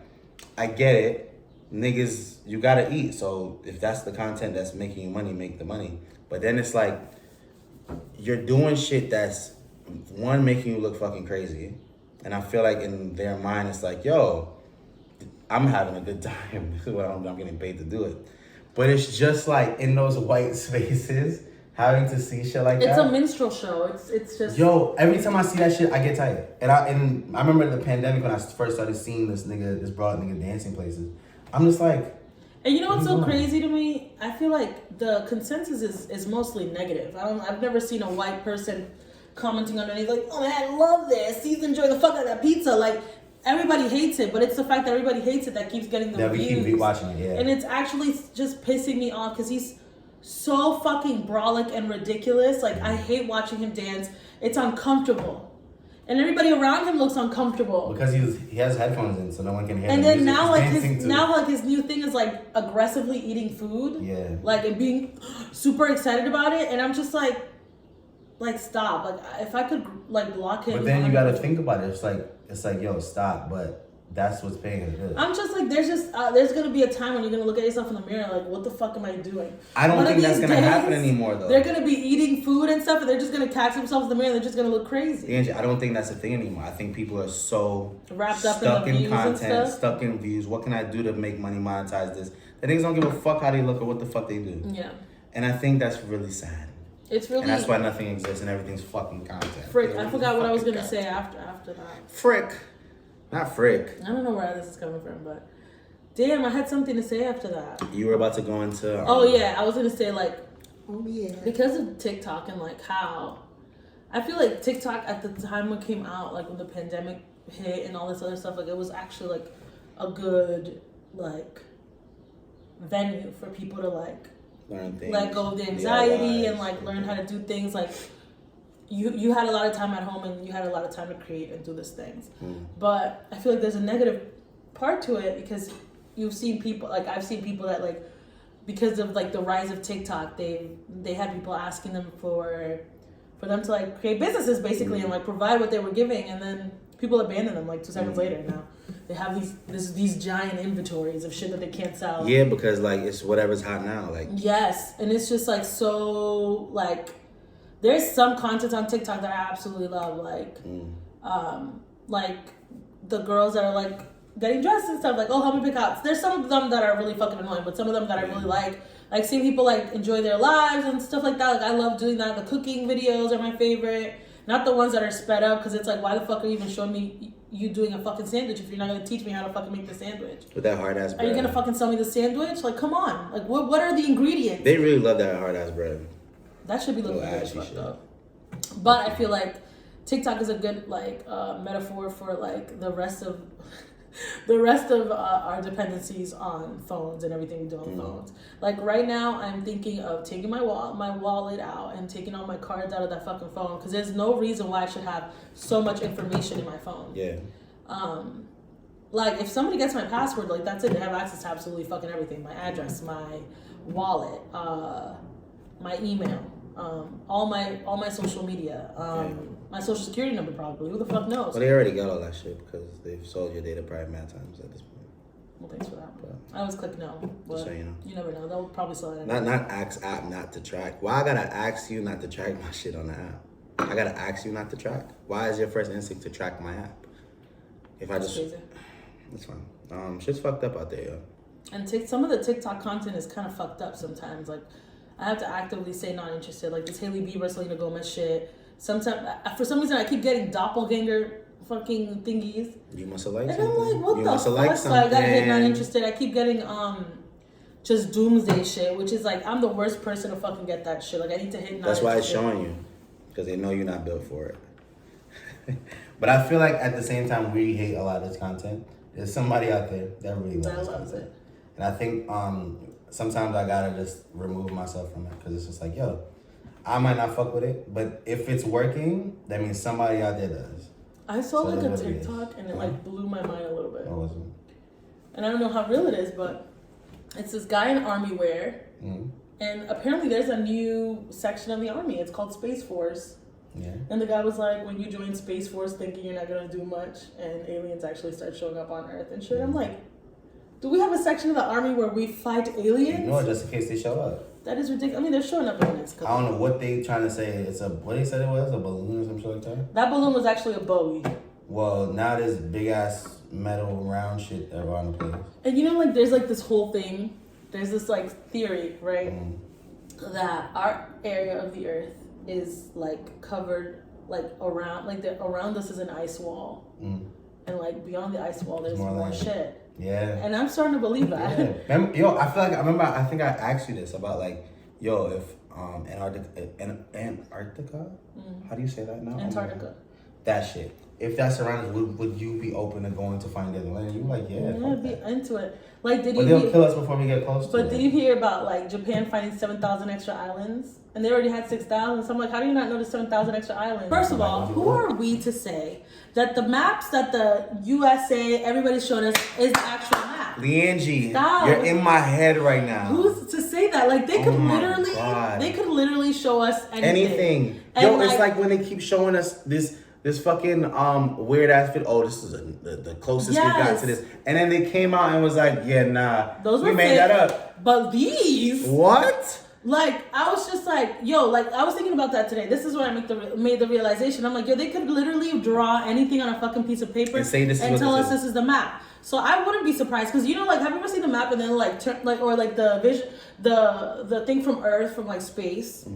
I get it. Niggas, you gotta eat. So if that's the content that's making you money, make the money. But then it's like, you're doing shit that's, one, making you look fucking crazy. And I feel like in their mind, it's like, yo, I'm having a good time. This is what I'm getting paid to do it. But it's just like in those white spaces, having to see shit like that. It's a minstrel show. It's just. Yo, every time I see that shit, I get tired. And I remember the pandemic when I first started seeing this broad nigga dancing places. I'm just like. And you know what's so crazy to me? I feel like the consensus is mostly negative. I've never seen a white person commenting underneath like, oh man, I love this. He's enjoying the fuck out of that pizza. Like, everybody hates it, but it's the fact that everybody hates it that keeps getting the views. We keep rewatching it, yeah. And it's actually just pissing me off because he's so fucking brolic and ridiculous. Like, I hate watching him dance. It's uncomfortable. And everybody around him looks uncomfortable. Because he has headphones in, so no one can hear and the then music. now his new thing is like aggressively eating food. Yeah. Like, and being super excited about it. And I'm just like stop. Like, if I could like block him. But then you gotta think about it. It's like, yo, stop. But that's what's paying the bills. I'm just like, there's gonna be a time when you're gonna look at yourself in the mirror like, what the fuck am I doing? I don't think that's gonna happen anymore, though. They're gonna be eating food and stuff, and they're just gonna catch themselves in the mirror. And they're just gonna look crazy. Angie, I don't think that's a thing anymore. I think people are so wrapped up stuck in the views content, and stuff. stuck in views. What can I do to make money, monetize this? The niggas don't give a fuck how they look or what the fuck they do. Yeah. And I think that's really sad. It's really. And that's why nothing exists and everything's fucking content. Frick, I forgot what I was gonna say after that. Frick. Not frick. I don't know where this is coming from, but damn, I had something to say after that. You were about to go into. Oh yeah, I was gonna say like. Oh yeah. Because of TikTok and like how, I feel like TikTok at the time when it came out, like when the pandemic hit and all this other stuff, like it was actually like a good like venue for people to like learn things, let go of the anxiety and like learn how to do things like. You had a lot of time at home and you had a lot of time to create and do these things. But I feel like there's a negative part to it because you've seen people, like I've seen people that like, because of like the rise of TikTok, they had people asking them for them to like create businesses basically and like provide what they were giving, and then people abandon them like 2 seconds later. Now they have these giant inventories of shit that they can't sell. Yeah, because like it's whatever's hot now. Like yes, and it's just like so like. There's some content on TikTok that I absolutely love, like the girls that are like getting dressed and stuff, like, oh, help me pick out. There's some of them that are really fucking annoying, but some of them that I really like seeing people like enjoy their lives and stuff like that. Like I love doing that. The cooking videos are my favorite, not the ones that are sped up because it's like, why the fuck are you even showing me you doing a fucking sandwich if you're not gonna teach me how to fucking make the sandwich? With that hard ass bread. Are you gonna fucking sell me the sandwich? Like, come on. Like, what are the ingredients? They really love that hard ass bread. That should be looking good as fucked up. But I feel like TikTok is a good like metaphor for like the rest of our dependencies on phones and everything we do on phones. Like right now, I'm thinking of taking my wallet out and taking all my cards out of that fucking phone because there's no reason why I should have so much information in my phone. Yeah. Like if somebody gets my password, like that's it. They have access to absolutely fucking everything: my address, my wallet, my email. All my social media, my social security number probably. Who the fuck knows? Well, they already got all that shit because they've sold your data probably mad times at this point. Well, thanks for that. I always click no, but so you know. You never know. They'll probably sell it. Not ask app not to track. Why I gotta ask you not to track my shit on the app? I gotta ask you not to track. Why is your first instinct to track my app? If I That's just, crazy. that's fine. Shit's fucked up out there, yo. And some of the TikTok content is kind of fucked up sometimes. Like I have to actively say not interested. Like this Hailey Bieber, Selena Gomez shit. Sometimes, for some reason, I keep getting doppelganger fucking thingies. You must have liked and something. I'm like, what you the must have fuck? liked So I gotta hit not something. interested. I keep getting just doomsday shit, which is like I'm the worst person to fucking get that shit. Like I need to hit. That's why it's showing you, because they know you're not built for it. But I feel like at the same time we hate a lot of this content. There's somebody out there that really loves it. And I think sometimes I gotta just remove myself from it because it's just like, yo, I might not fuck with it, but if it's working, that means somebody out there does. I saw like a TikTok and it like blew my mind a little bit. What was it? And I don't know how real it is, but it's this guy in army wear, and apparently there's a new section of the army. It's called Space Force. Yeah. And the guy was like, when you join Space Force thinking you're not gonna do much, and aliens actually start showing up on Earth and shit. I'm like, do we have a section of the army where we fight aliens? No, just in case they show up. That is ridiculous. I mean, they're showing up in the next couple. I don't know what they trying to say. It's what they said it was, a balloon or some shit like that. That balloon was actually a Bowie. Well, now there's big ass metal round shit around the place. And you know, like, there's like this whole thing. There's this like theory, right, that our area of the Earth is like covered like around, like around us is an ice wall, and like beyond the ice wall there's more shit. Yeah. And I'm starting to believe that. Yeah. Yo, I feel like I remember. I think I asked you this about like, yo, if Antarctica, how do you say that now? Antarctica. That shit. If that's around us, would you be open to going to find the other land? You were like, yeah. Yeah, I'd be into it. Like, but they'll kill us before we get close to it. But did you hear about like Japan finding 7,000 extra islands? And they already had 6,000. So I'm like, how do you not notice 7,000 extra islands? First of all, who are we to say that the maps that the USA, everybody showed us, is the actual map? Leangie, you're in my head right now. Who's to say that? Like, they could literally show us anything. Yo, it's like when they keep showing us this fucking weird ass fit. Oh, this is the closest we got to this. And then they came out and was like, yeah, nah, we made that up. But these, what? Like, I was just like, yo, like, I was thinking about that today. This is where I made the realization. I'm like, yo, they could literally draw anything on a fucking piece of paper and say this and tell us this is the map. So I wouldn't be surprised, because you know, like, have you ever seen the map and then like turn like, or like the vision, the thing from Earth from like space,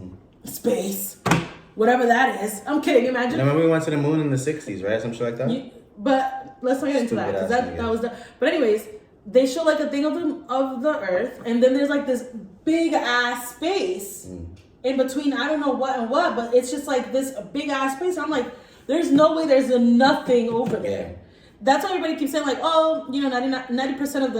whatever that is. I'm kidding. Imagine. Remember we went to the moon in the '60s, right? Some shit like that. But let's not get into that, because that was the. But anyways, they show like a thing of the Earth, and then there's like this big ass space in between. I don't know what and what, but it's just like this big ass space. I'm like, there's no way there's nothing over there. Yeah. That's why everybody keeps saying like, oh, you know, 90% of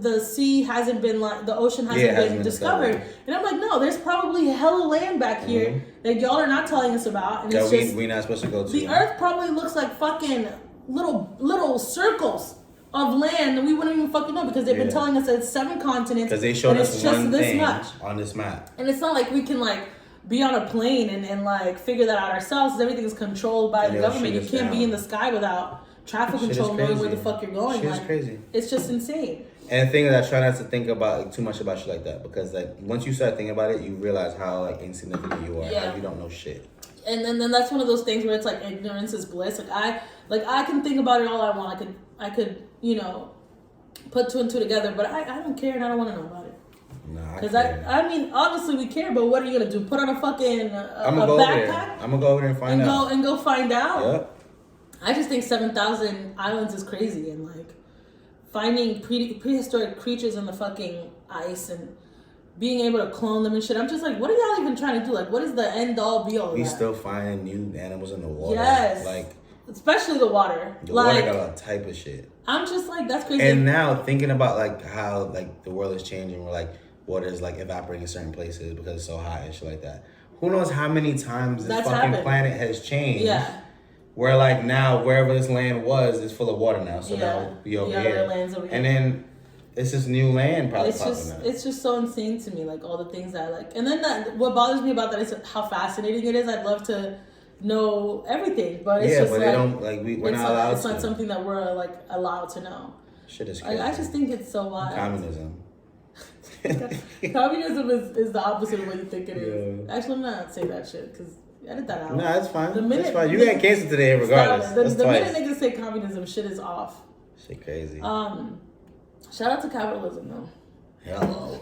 the sea hasn't been like, the ocean hasn't been discovered. And I'm like, no, there's probably hella land back here that y'all are not telling us about. And it's just, we're not supposed to go to. The Earth probably looks like fucking little circles of land that we wouldn't even fucking know, because they've been telling us that it's 7 continents. Because they showed us one thing on this map. And it's not like we can like be on a plane and like figure that out ourselves, because everything is controlled by the government. You can't be in the sky without traffic control knowing where the fuck you're going. Shit is crazy. It's just insane. And the thing is, I try not to think about like, too much about shit like that, because like once you start thinking about it, you realize how like insignificant you are. How you don't know shit. And then that's one of those things where it's like ignorance is bliss. Like I can think about it all I want. I could you know put 2 and 2 together, but I don't care and I don't want to know about it. Because I mean, obviously we care, but what are you gonna do? Put on a fucking backpack? I'm gonna go over there and find out. Go find out. Yep. I just think 7,000 islands is crazy, and like finding prehistoric creatures in the fucking ice and being able to clone them and shit. I'm just like, what are y'all even trying to do? Like, what is the end all be all? We still find new animals in the water. Yes. Like, especially the water. The water got all type of shit. I'm just like, that's crazy. And now thinking about like how like the world is changing, where like water is like evaporating in certain places because it's so hot and shit like that. Who knows how many times this fucking planet has changed? Yeah. Where like now wherever this land was is full of water now, so that'll be over here. And then it's just new land probably popping up. It's just so insane to me, like all the things that I like. And then what bothers me about that is how fascinating it is. I'd love to know everything, but it's just but they don't like we're not allowed. It's not something that we're like allowed to know. Shit is crazy. Like, I just think it's so wild. Communism. Communism is the opposite of what you think it is. Actually, I'm not saying that shit because edit that out. No, that's fine. That's fine. You got canceled today regardless. The minute niggas say communism, shit is off. Shit crazy. Shout out to capitalism though. Hello.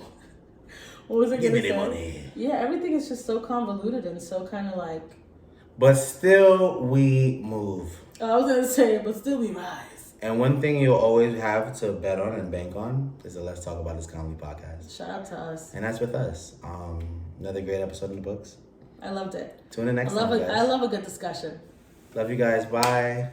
What was I gonna say? Money. Yeah, everything is just so convoluted and so kind of like. But still, we move. I was gonna say, but still we rise. And one thing you'll always have to bet on and bank on is the Let's Talk About This Comedy podcast. Shout out to us. And that's with us. Another great episode in the books. I loved it. Tune in next time, guys. I love a good discussion. Love you guys. Bye.